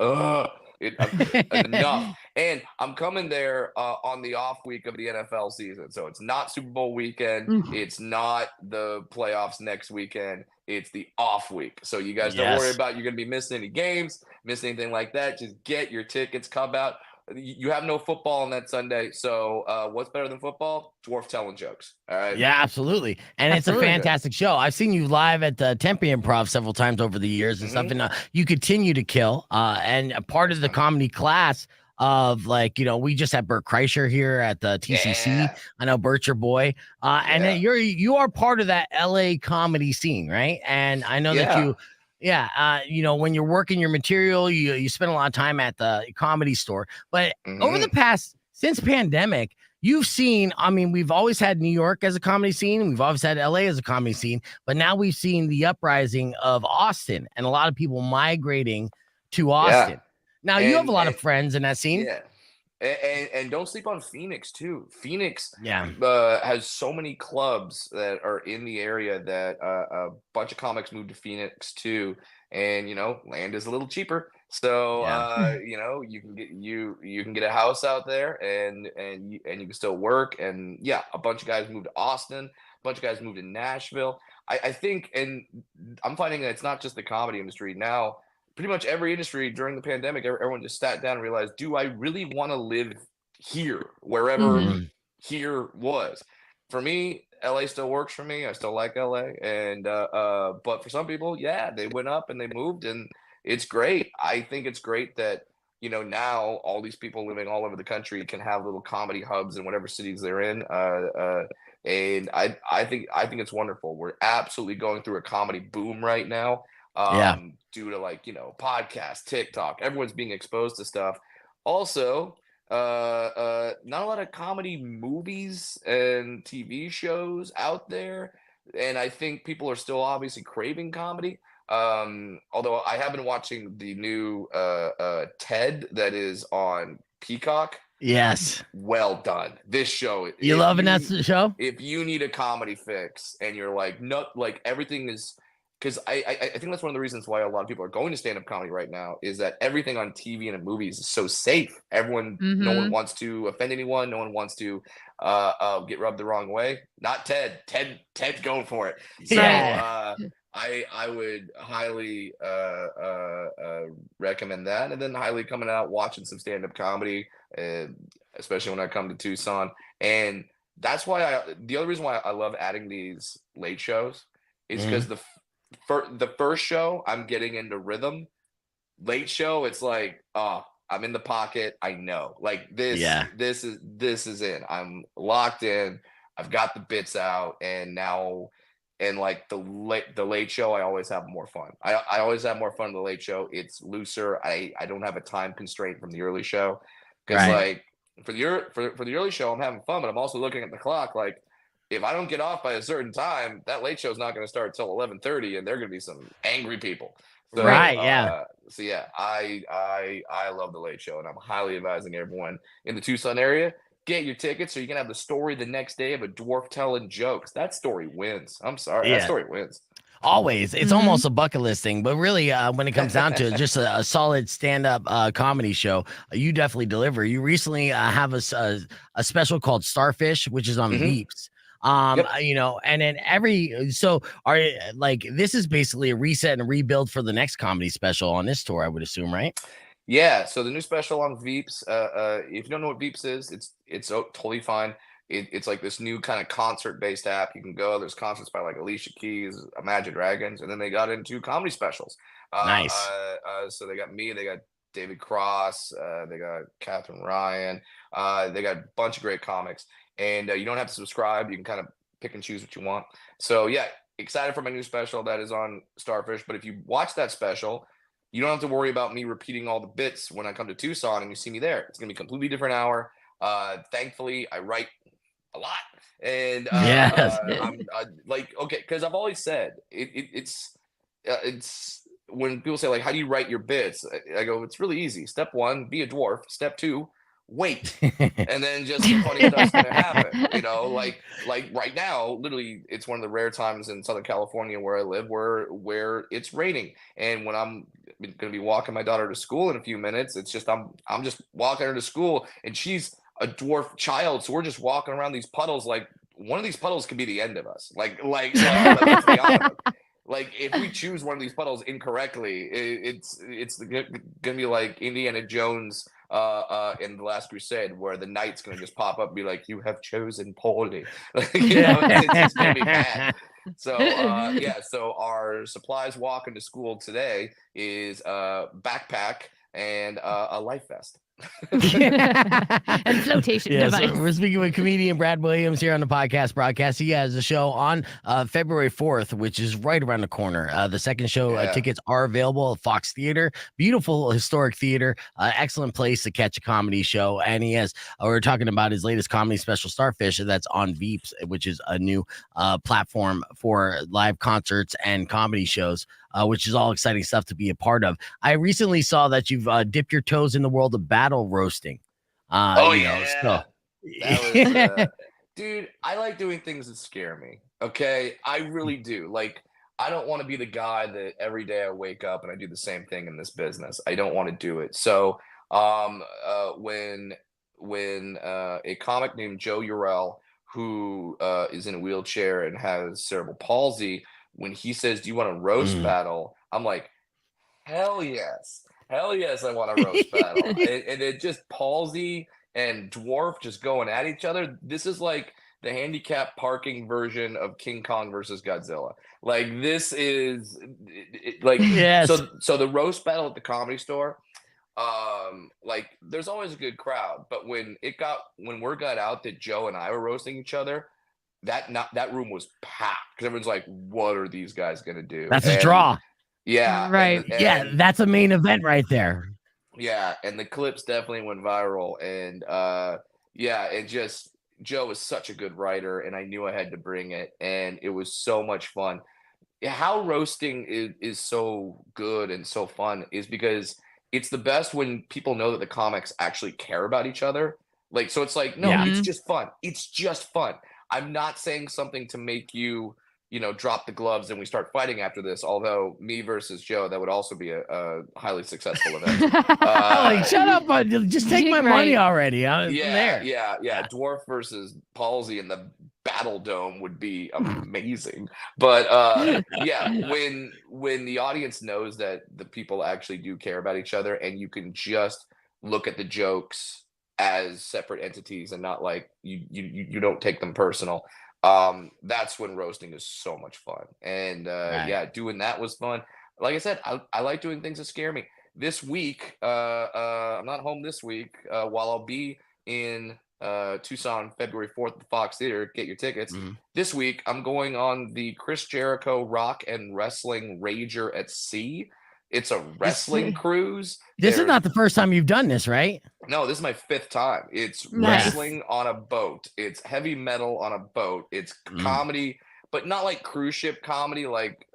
enough. And I'm coming there on the off week of the NFL season, so it's not Super Bowl weekend. It's not the playoffs next weekend. It's the off week. So you guys don't worry about you're gonna be missing any games, missing anything like that. Just get your tickets, come out. You have no football on that Sunday, so what's better than football? Dwarf telling jokes. All right. Yeah, absolutely. And it's a fantastic show. I've seen you live at the Tempe Improv several times over the years and stuff, and you continue to kill. And a part of the comedy class of, like, we just had Bert Kreischer here at the TCC. Yeah. I know Bert, your boy. And then you are part of that LA comedy scene, right? And I know that you. Yeah, when you're working your material, you spend a lot of time at the Comedy Store. But over the past, since pandemic, you've seen, I mean, we've always had New York as a comedy scene. We've always had LA as a comedy scene. But now we've seen the uprising of Austin and a lot of people migrating to Austin. Now, you have a lot of friends in that scene. Yeah. And don't sleep on Phoenix too. Phoenix Yeah. has so many clubs that are in the area that a bunch of comics moved to Phoenix too, and land is a little cheaper. So you can get a house out there, and you can still work. And yeah, a bunch of guys moved to Austin, a bunch of guys moved to Nashville. I think, and I'm finding that it's not just the comedy industry now. Pretty much every industry during the pandemic, everyone just sat down and realized, do I really want to live here, wherever Mhm. here was? For me, LA still works for me. I still like LA. And but for some people, yeah, they went up and they moved, and it's great. I think it's great that now all these people living all over the country can have little comedy hubs in whatever cities they're in. And I think it's wonderful. We're absolutely going through a comedy boom right now, Yeah. due to podcasts, TikTok. Everyone's being exposed to stuff. Also, not a lot of comedy movies and TV shows out there, and I think people are still obviously craving comedy. Although I have been watching the new Ted that is on Peacock. Yes. Well done. This show. You loving that show? If you need a comedy fix and you're like, no, like everything is, because I think that's one of the reasons why a lot of people are going to stand-up comedy right now, is that everything on TV and in movies is so safe. No one wants to offend anyone. No one wants to get rubbed the wrong way. Not Ted. Ted's going for it. So Yeah. I would highly recommend that, and then highly coming out watching some stand-up comedy, especially when I come to Tucson. And that's why the other reason why I love adding these late shows is because the first show I'm getting into rhythm. Late show, it's like, I'm in the pocket. I know, like this is in. I'm locked in. I've got the bits out, and now. And like the late show, I always have more fun. I always have more fun in the late show. It's looser. I don't have a time constraint from the early show, because like for the early show, I'm having fun, but I'm also looking at the clock. Like, if I don't get off by a certain time, that late show is not going to start till 11:30, and there are going to be some angry people. So, So yeah, I love the late show, and I'm highly advising everyone in the Tucson area, get your tickets so you can have the story the next day of a dwarf telling jokes. That story wins. I'm sorry. Yeah. That story wins. Always. It's almost a bucket list thing, but really, when it comes down to it, just a solid stand-up comedy show, you definitely deliver. You recently have a special called Starfish, which is on Veeps. And then so this is basically a reset and a rebuild for the next comedy special on this tour, I would assume, right? Yeah, so the new special on Veeps, if you don't know what Veeps is, it's totally fine. It's like this new kind of concert-based app. You can go. There's concerts by like Alicia Keys, Imagine Dragons, and then they got into comedy specials. Nice. So they got me, they got David Cross, they got Catherine Ryan, they got a bunch of great comics, and you don't have to subscribe. You can kind of pick and choose what you want. So yeah, excited for my new special that is on Starfish. But if you watch that special, you don't have to worry about me repeating all the bits when I come to Tucson and you see me there. It's going to be a completely different hour. Thankfully, I write a lot. And I'm like, okay, because I've always said it's when people say, like, how do you write your bits? I go, it's really easy. Step 1, be a dwarf. Step 2, wait. And then just the funny stuff's going to happen. Like right now, literally, it's one of the rare times in Southern California where I live where it's raining. And when I'm going to be walking my daughter to school in a few minutes, it's just I'm just walking her to school, and she's a dwarf child, so we're just walking around these puddles. Like, one of these puddles could be the end of us. Like let's be honest. Like, if we choose one of these puddles incorrectly, it's gonna be like Indiana Jones in The Last Crusade, where the knight's gonna just pop up and be like, "You have chosen poorly." It's gonna be bad. So so our supplies walking to school today is a backpack and a life vest. And flotation device. So we're speaking with comedian Brad Williams here on the podcast broadcast. He has a show on February 4th, which is right around the corner. The second show tickets are available at Fox Theater. Beautiful historic theater. Excellent place to catch a comedy show. And he has, we're talking about his latest comedy special, Starfish, that's on Veeps, which is a new platform for live concerts and comedy shows. Which is all exciting stuff to be a part of. I recently saw that you've dipped your toes in the world of battle roasting. Oh you know, yeah, so that was dude. I like doing things that scare me. Okay, I really do. Like, I don't want to be the guy that every day I wake up and I do the same thing in this business. I don't want to do it. So, when a comic named Joe Urell, who is in a wheelchair and has cerebral palsy, when he says, "Do you want a roast Mm. battle?" I'm like, hell yes. Hell yes, I want a roast battle. And it just palsy and dwarf just going at each other. This is like the handicap parking version of King Kong versus Godzilla. Like this is like Yes. so the roast battle at the Comedy Store, like there's always a good crowd, but when word got out that Joe and I were roasting each other, that room was packed because everyone's like, what are these guys gonna do? That's a And draw. yeah, Right. Yeah, and that's a main event right there. yeah, and the clips definitely went viral, and yeah, it just Joe is such a good writer, and I knew I had to bring it, and it was so much fun. Yeah, how roasting is so good and so fun is because it's the best when people know that the comics actually care about each other. Like, so it's like, no, Yeah. it's just fun. It's just fun. I'm not saying something to make you, drop the gloves and we start fighting after this. Although me versus Joe, that would also be a highly successful event. Like, shut up, just take my money Right. already. I'm Yeah, there. yeah. Dwarf versus Palsy in the Battle Dome would be amazing. But yeah, when the audience knows that the people actually do care about each other, and you can just look at the jokes as separate entities and not like you don't take them personal. That's when roasting is so much fun. And Right. yeah, doing that was fun. Like I said, I like doing things that scare me. This week, I'm not home this week. While I'll be in Tucson February 4th at the Fox Theater, get your tickets. Mhm. This week, I'm going on the Chris Jericho Rock and Wrestling Rager at Sea. It's a wrestling cruise. This is There's not the first time you've done this, right? no, this is my 5th time. It's Nice. wrestling on a boat. It's heavy metal on a boat. It's comedy, but not like cruise ship comedy, like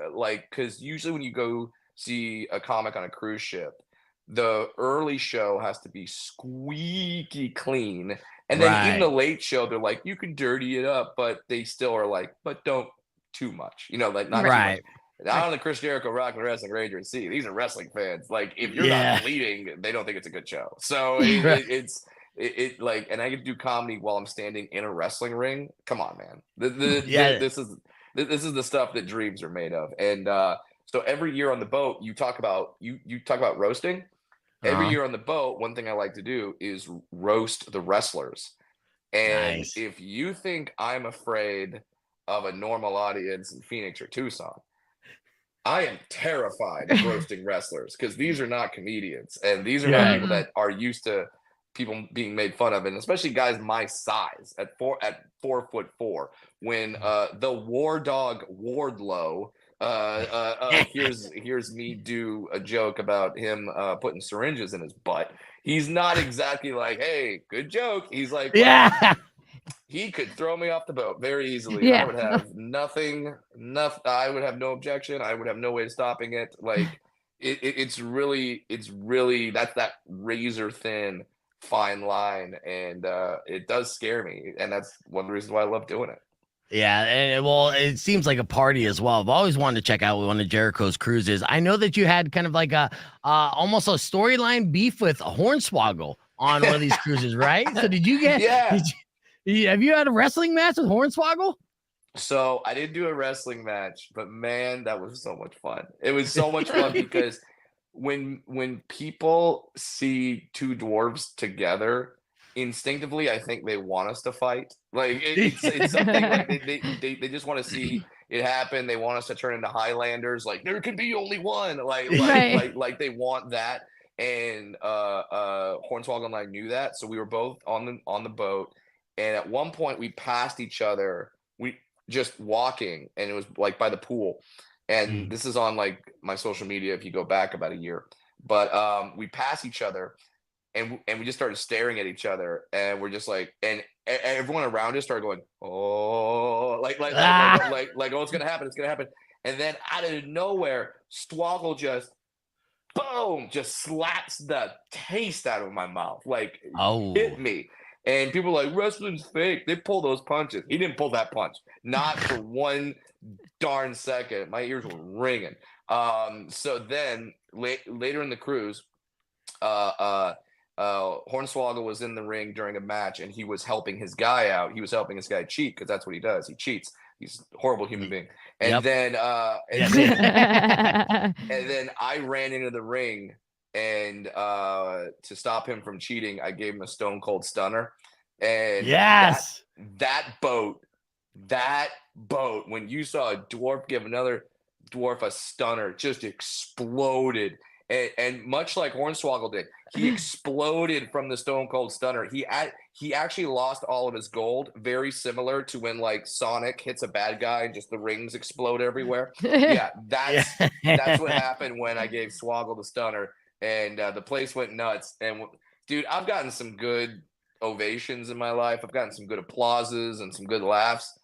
because usually when you go see a comic on a cruise ship, the early show has to be squeaky clean, and then even the Right. late show, they're like, you can dirty it up, but they still are like, but don't too much, like not too much. Right. Now on the Chris Jericho Rock and Wrestling Ranger and See, these are wrestling fans. Like, if you're Yeah. not bleeding, they don't think it's a good show. So Right. it's like, and I get to do comedy while I'm standing in a wrestling ring. Come on, man. Yeah. This is the stuff that dreams are made of. And so every year on the boat, you talk about roasting. Every Uh-huh. year on the boat, one thing I like to do is roast the wrestlers. And Nice. if you think I'm afraid of a normal audience in Phoenix or Tucson, I am terrified of roasting wrestlers because these are not comedians, and these are not Right. people that are used to people being made fun of, and especially guys my size at 4'4". When the War Dog Wardlow here's me do a joke about him putting syringes in his butt. He's not exactly like, hey, good joke. He's like, well, Yeah. he could throw me off the boat very easily. Yeah. I would have nothing. I would have no objection. I would have no way of stopping it. Like it's really that's that razor thin fine line, and it does scare me, and that's one of the reasons why I love doing it. Yeah, and well, it seems like a party as well. I've always wanted to check out one of Jericho's cruises. I know that you had kind of like a almost a storyline beef with Hornswoggle on one of these cruises, right? So did you get? Yeah. Have you had a wrestling match with Hornswoggle? So I didn't do a wrestling match, but man, that was so much fun. It was so much fun because when people see two dwarves together, instinctively, I think they want us to fight. Like it's something like they just want to see it happen. They want us to turn into Highlanders. Like there can be only one. Right. Like they want that. And Hornswoggle and I knew that, so we were both on the boat. And at one point, we passed each other. We just walking, and it was like by the pool. And this is on like my social media if you go back about a year. But we pass each other, and we just started staring at each other, and we're just like, and everyone around us started going, oh, like oh, it's gonna happen, it's gonna happen. And then out of nowhere, Swoggle just boom, just slaps the taste out of my mouth. Like, Oh, hit me. And people are like, wrestling's fake. They pull those punches. He didn't pull that punch. Not for one darn second. My ears were ringing. So then later in the cruise, Hornswoggle was in the ring during a match, and he was helping his guy out. He was helping his guy cheat, because that's what he does. He cheats. He's a horrible human being. And Yep. then Yes. and then I ran into the ring, and to stop him from cheating, I gave him a Stone Cold Stunner. And Yes. that boat, when you saw a dwarf give another dwarf a stunner, just exploded. And much like Hornswoggle did, he exploded from the Stone Cold Stunner. He actually lost all of his gold, very similar to when like Sonic hits a bad guy and just the rings explode everywhere. Yeah, that's what happened when I gave Swoggle the stunner, and the place went nuts. And dude, I've gotten some good ovations in my life. I've gotten some good applauses and some good laughs.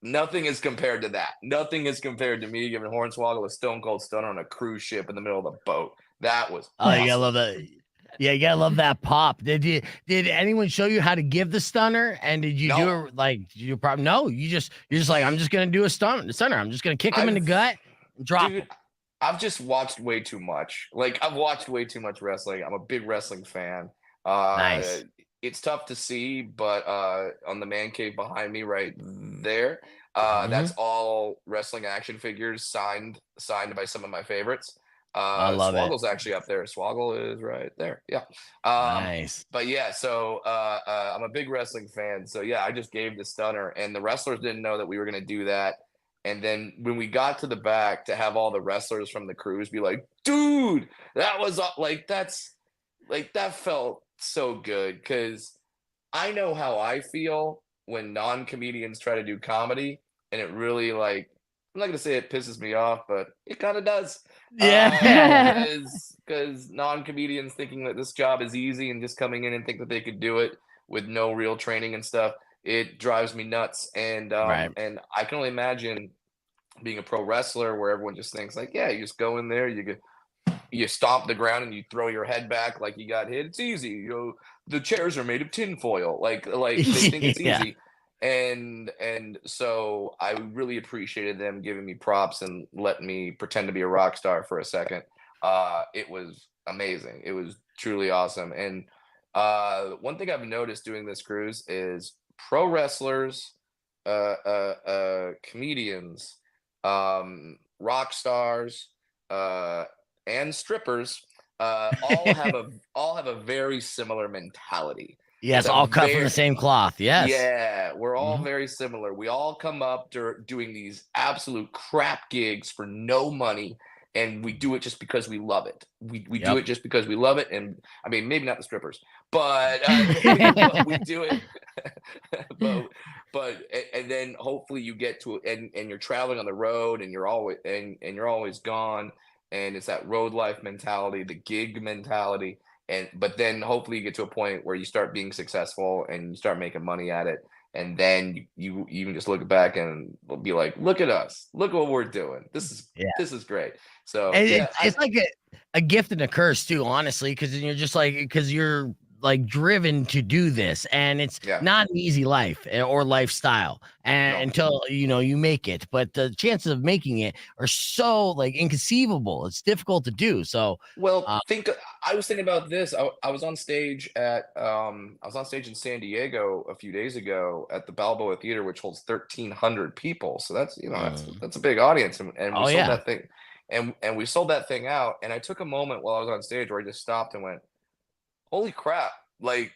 Nothing is compared to that. Nothing is compared to me giving Hornswoggle a Stone Cold Stunner on a cruise ship in the middle of the boat. That was awesome. You gotta love that. Yeah, you gotta love that pop. Did anyone show you how to give the stunner? And did you do it like you probably no? You're just like, I'm just gonna do a stunner. I'm just gonna kick him in the gut and drop him. I've just watched way too much. Like, I've watched way too much wrestling. I'm a big wrestling fan. Nice. It's tough to see, but on the man cave behind me right there, that's all wrestling action figures signed by some of my favorites. I love Swoggle's actually up there. Swoggle is right there. Yeah. Nice. But yeah, so I'm a big wrestling fan. So yeah, I just gave the stunner, and the wrestlers didn't know that we were going to do that. And then when we got to the back, to have all the wrestlers from the cruise be like, dude, that was like, that felt so good, because I know how I feel when non-comedians try to do comedy, and it really, like, I'm not gonna say it pisses me off, but it kind of does. Yeah. Because non-comedians thinking that this job is easy and just coming in and think that they could do it with no real training and stuff, it drives me nuts. And and I can only imagine being a pro wrestler where everyone just thinks like, yeah, you just go in there, you stomp the ground and you throw your head back like you got hit. It's easy. You know, the chairs are made of tinfoil. Like they think it's easy. And so I really appreciated them giving me props and letting me pretend to be a rock star for a second. It was amazing. It was truly awesome. And one thing I've noticed doing this cruise is pro wrestlers, comedians, rock stars, and strippers all have a very similar mentality. Yes, all cut from the same cloth. Yes. Yeah, we're all very similar. We all come up doing these absolute crap gigs for no money, and we do it just because we love it. We do it just because we love it, and I mean, maybe not the strippers, but we do it. but and then hopefully you get to and you're traveling on the road, and you're always gone, and it's that road life mentality, the gig mentality. But then hopefully you get to a point where you start being successful and you start making money at it. And then you can just look back and be like, look at us, look what we're doing. This is great. So it's like a gift and a curse too, honestly, because you're like driven to do this, and it's not an easy life or lifestyle until you make it. But the chances of making it are so like inconceivable. It's difficult to do. So I was thinking about this. I was on stage in San Diego a few days ago at the Balboa Theater, which holds 1,300 people. So that's that's a big audience, and we sold that thing, and we sold that thing out. And I took a moment while I was on stage where I just stopped and went, holy crap, like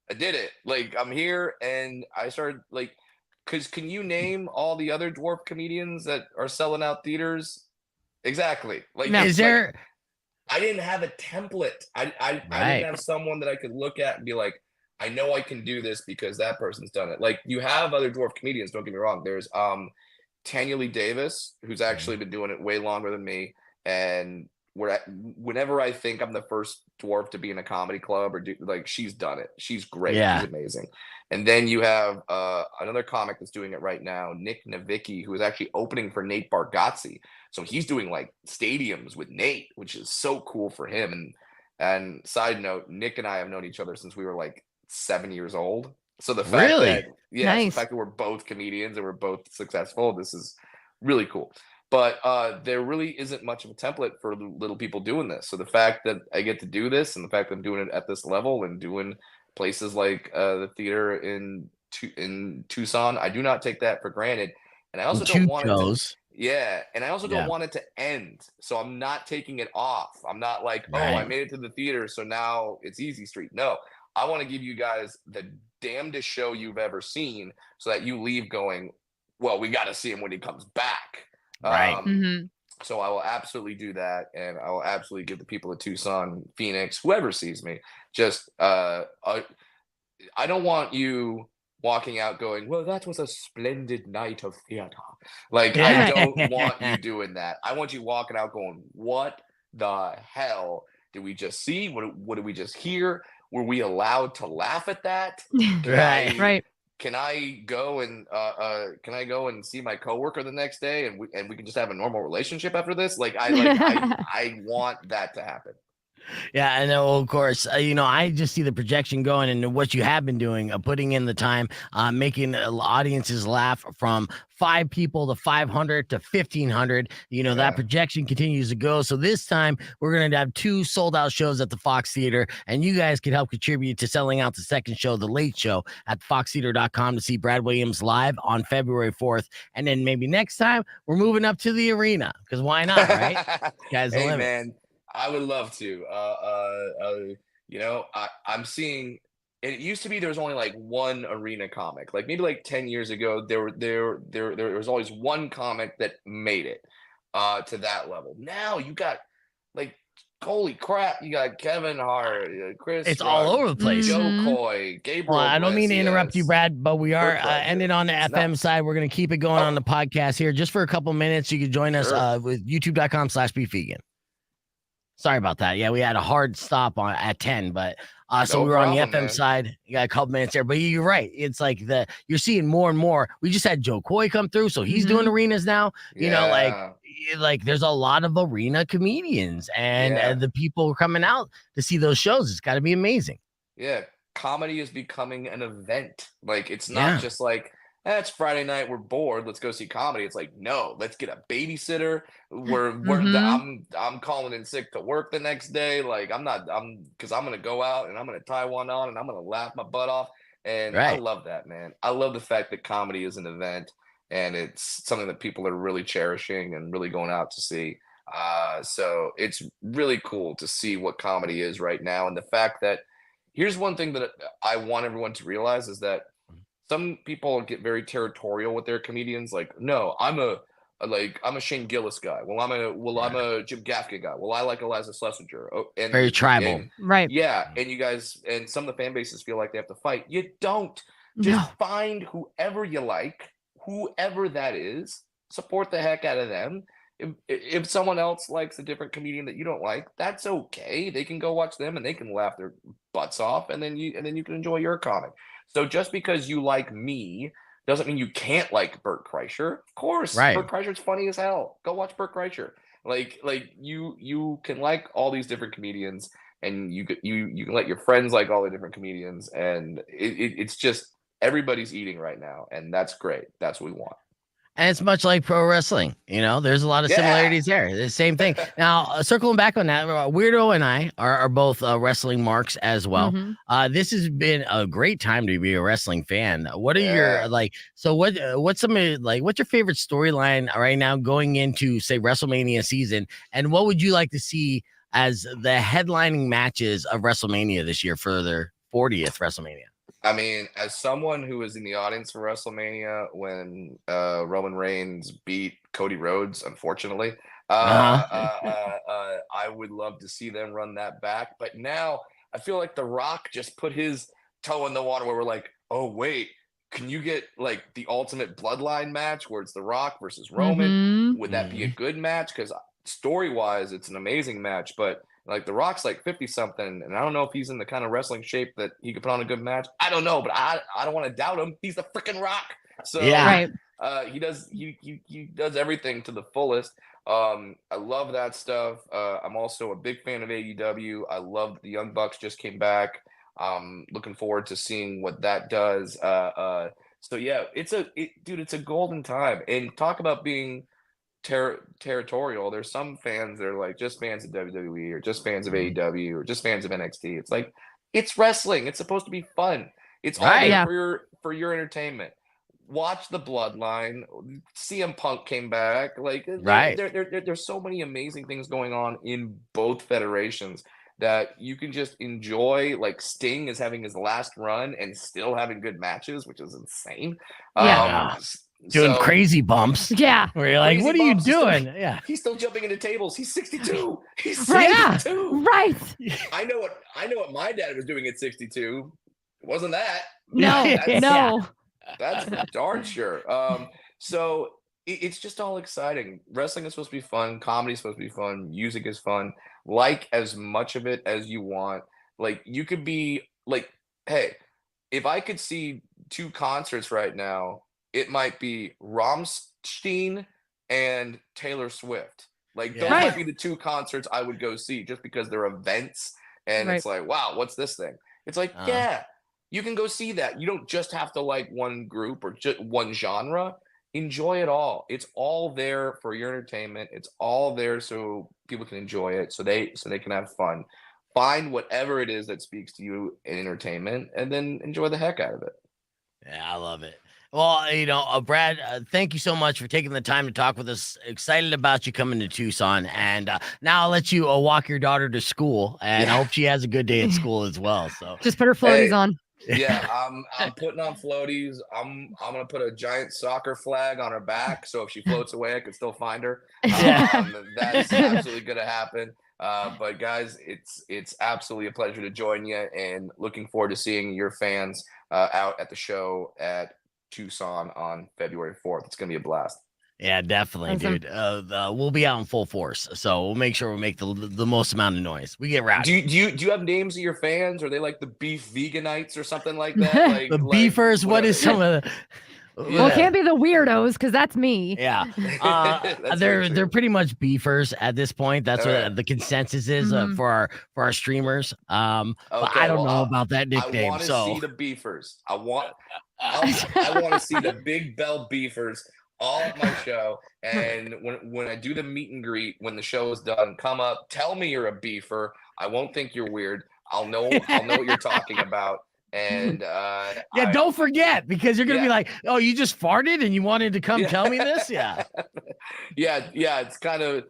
I did it. Like I'm here, and I started like, because can you name all the other dwarf comedians that are selling out theaters? Exactly. Like, is there? I didn't have a template. I didn't have someone that I could look at and be like, I know I can do this because that person's done it. Like you have other dwarf comedians, don't get me wrong. There's Tanya Lee Davis, who's actually been doing it way longer than me, and whenever I think I'm the first dwarf to be in a comedy club or do like she's done it. She's great. Yeah. She's amazing. And then you have another comic that's doing it right now, Nick Navicki, who is actually opening for Nate Bargatze. So he's doing like stadiums with Nate, which is so cool for him. And side note, Nick and I have known each other since we were like 7 years old. So the fact Really? that the Nice. fact that we're both comedians and we're both successful, this is really cool. But there really isn't much of a template for little people doing this. So the fact that I get to do this and the fact that I'm doing it at this level and doing places like the theater in Tucson, I do not take that for granted. And I also don't want it to, and I also don't want it to end. So I'm not taking it off. I'm not like, oh, I made it to the theater, so now it's easy street. No, I want to give you guys the damnedest show you've ever seen so that you leave going, well, we got to see him when he comes back. Right. So I will absolutely do that, and I will absolutely give the people of Tucson, Phoenix, whoever sees me, just I don't want you walking out going, well, that was a splendid night of theater. Like, I don't want you doing that. I want you walking out going, what the hell did we just see? What did we just hear? Were we allowed to laugh at that? Right. Can I go and see my coworker the next day and we can just have a normal relationship after this? I want that to happen. Yeah, I know. Of course, I just see the projection going and what you have been doing, putting in the time, making audiences laugh from 5 people to 500 to 1,500. That projection continues to go. So this time we're going to have 2 sold out shows at the Fox Theater, and you guys can help contribute to selling out the second show, The Late Show, at foxtheater.com to see Brad Williams live on February 4th. And then maybe next time we're moving up to the arena, because why not, right? Guys, hey, man. I would love to. I'm seeing. It used to be there was only like one arena comic. Like maybe like 10 years ago, there was always one comic that made it to that level. Now you got like, holy crap! You got Kevin Hart, Chris. It's all over the place. Joe Coy, Gabriel. Well, I don't mean to interrupt you, Brad, but we are ending on the FM side. We're going to keep it going on the podcast here just for a couple minutes. You can join us with youtube.com/beefvegan. Sorry about that. Yeah, we had a hard stop at 10, but so we were on the FM side. You got a couple minutes there, but you're right. It's like you're seeing more and more. We just had Joe Coy come through, so he's doing arenas now. You know, like there's a lot of arena comedians, and the people coming out to see those shows. It's got to be amazing. Yeah, comedy is becoming an event. Like it's not just like, it's Friday night, we're bored, let's go see comedy. It's like, no, let's get a babysitter. I'm calling in sick to work the next day. Like because I'm gonna go out and I'm gonna tie one on and I'm gonna laugh my butt off. And I love that, man. I love the fact that comedy is an event and it's something that people are really cherishing and really going out to see. So it's really cool to see what comedy is right now. And the fact that here's one thing that I want everyone to realize is that some people get very territorial with their comedians. Like, no, I'm a Shane Gillis guy. I'm a Jim Gaffigan guy. Well, I like Eliza Schlesinger. And very tribal, right? Yeah, and you guys and some of the fan bases feel like they have to fight. You don't. Just find whoever you like, whoever that is. Support the heck out of them. If someone else likes a different comedian that you don't like, that's okay. They can go watch them and they can laugh their butts off, and then you can enjoy your comic. So just because you like me doesn't mean you can't like Bert Kreischer. Of course, Bert Kreischer's funny as hell. Go watch Bert Kreischer. Like you can like all these different comedians, and you can let your friends like all the different comedians, and it's just everybody's eating right now, and that's great. That's what we want. And it's much like pro wrestling. There's a lot of similarities there. The same thing. Now, circling back on that, Weirdo and I are both wrestling marks as well. This has been a great time to be a wrestling fan. What are your what's some what's your favorite storyline right now going into, say, WrestleMania season? And what would you like to see as the headlining matches of WrestleMania this year for their 40th WrestleMania? I mean, as someone who was in the audience for WrestleMania when Roman Reigns beat Cody Rhodes, unfortunately, I would love to see them run that back. But now I feel like The Rock just put his toe in the water where we're like, oh, wait, can you get like the ultimate bloodline match where it's The Rock versus Roman? Would that be a good match? Because story wise, it's an amazing match. But like The Rock's like 50 something, and I don't know if he's in the kind of wrestling shape that he could put on a good match. I don't know, but I don't want to doubt him. He's the freaking Rock. So Yeah. Right. he does everything to the fullest. I love that stuff. I'm also a big fan of AEW. I love that the Young Bucks just came back. Looking forward to seeing what that does. So yeah, it's a golden time. And talk about being territorial. There's some fans that are like just fans of WWE or just fans of AEW or just fans of NXT. It's like, it's wrestling. It's supposed to be fun. It's all Right. there Yeah. for your entertainment. Watch the Bloodline. CM Punk came back. Like, Right. there's so many amazing things going on in both federations that you can just enjoy. Like, Sting is having his last run and still having good matches, which is insane. Yeah. Doing So- crazy bumps. Yeah. Where you're like, Crazy what are you bumps. He's still- doing? Yeah. He's still jumping into tables. He's 62. He's Right. 62. Right. I know what my dad was doing at 62. It wasn't that. No. Yeah. No. That's for darn sure. So it's just all exciting. Wrestling is supposed to be fun. Comedy is supposed to be fun. Music is fun. Like as much of it as you want. Like, you could be like, hey, if I could see 2 concerts right now, it might be Rammstein and Taylor Swift. Like, those Yeah. might Right. be the 2 concerts I would go see just because they're events. And it's like, wow, what's this thing? It's like, yeah, you can go see that. You don't just have to like one group or just one genre. Enjoy it all. It's all there for your entertainment. It's all there so people can enjoy it, so they can have fun. Find whatever it is that speaks to you in entertainment, and then enjoy the heck out of it. Yeah, I love it. Well, Brad, thank you so much for taking the time to talk with us. Excited about you coming to Tucson. And now I'll let you walk your daughter to school. And I hope she has a good day at school as well. So Just put her floaties Hey. on. Yeah, I'm putting on floaties. I'm gonna put a giant soccer flag on her back, so if she floats away, I can still find her. Yeah. That's absolutely gonna happen. But guys, it's absolutely a pleasure to join you, and looking forward to seeing your fans out at the show at Tucson on February 4th. It's gonna be a blast. Yeah, definitely, Awesome. dude. We'll be out in full force, so we'll make sure we make the most amount of noise. We get rowdy. Do you have names of your fans? Are they like the beef veganites or something like that? Like The beefers. What is some of the? Well, it can't be the weirdos because that's me. Yeah, That's very they're true. pretty much beefers at this point. That's what Alright. the consensus is Mhm. for our streamers. But Okay, I don't well, know about that I nickname. want to So see the beefers. I want to see the Big Bell beefers all at my show. And when I do the meet and greet, when the show is done, come up, tell me you're a beefer. I won't think you're weird. I'll know what you're talking about. And yeah, don't forget, because you're gonna be Yeah. like, oh, you just farted and you wanted to come Yeah. tell me this? Yeah. yeah. It's kind of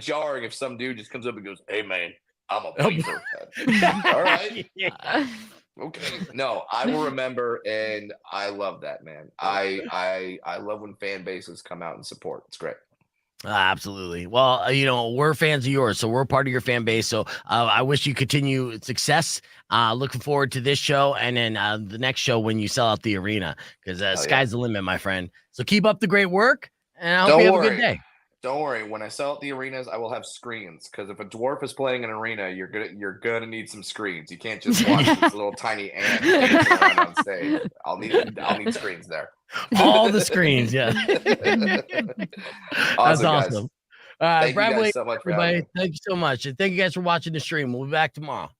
jarring if some dude just comes up and goes, "Hey man, I'm a Oh. beaver." All right. Yeah. Okay. No, I will remember, and I love that, man. I love when fan bases come out and support. It's great. Absolutely. Well, we're fans of yours, so we're part of your fan base. So I wish you continue success. Looking forward to this show and then the next show when you sell out the arena, because sky's the limit, my friend. So keep up the great work, and I hope Don't you have a worry. good day. Don't worry. When I sell out the arenas, I will have screens, because if a dwarf is playing an arena, you're gonna need some screens. You can't just watch this little tiny ant dancing around on stage. I'll need screens there. All the screens, yeah. That's Awesome, guys. awesome. Thank Brad you guys Williams, so much for having everybody. me. Thank you so much. And thank you guys for watching the stream. We'll be back tomorrow.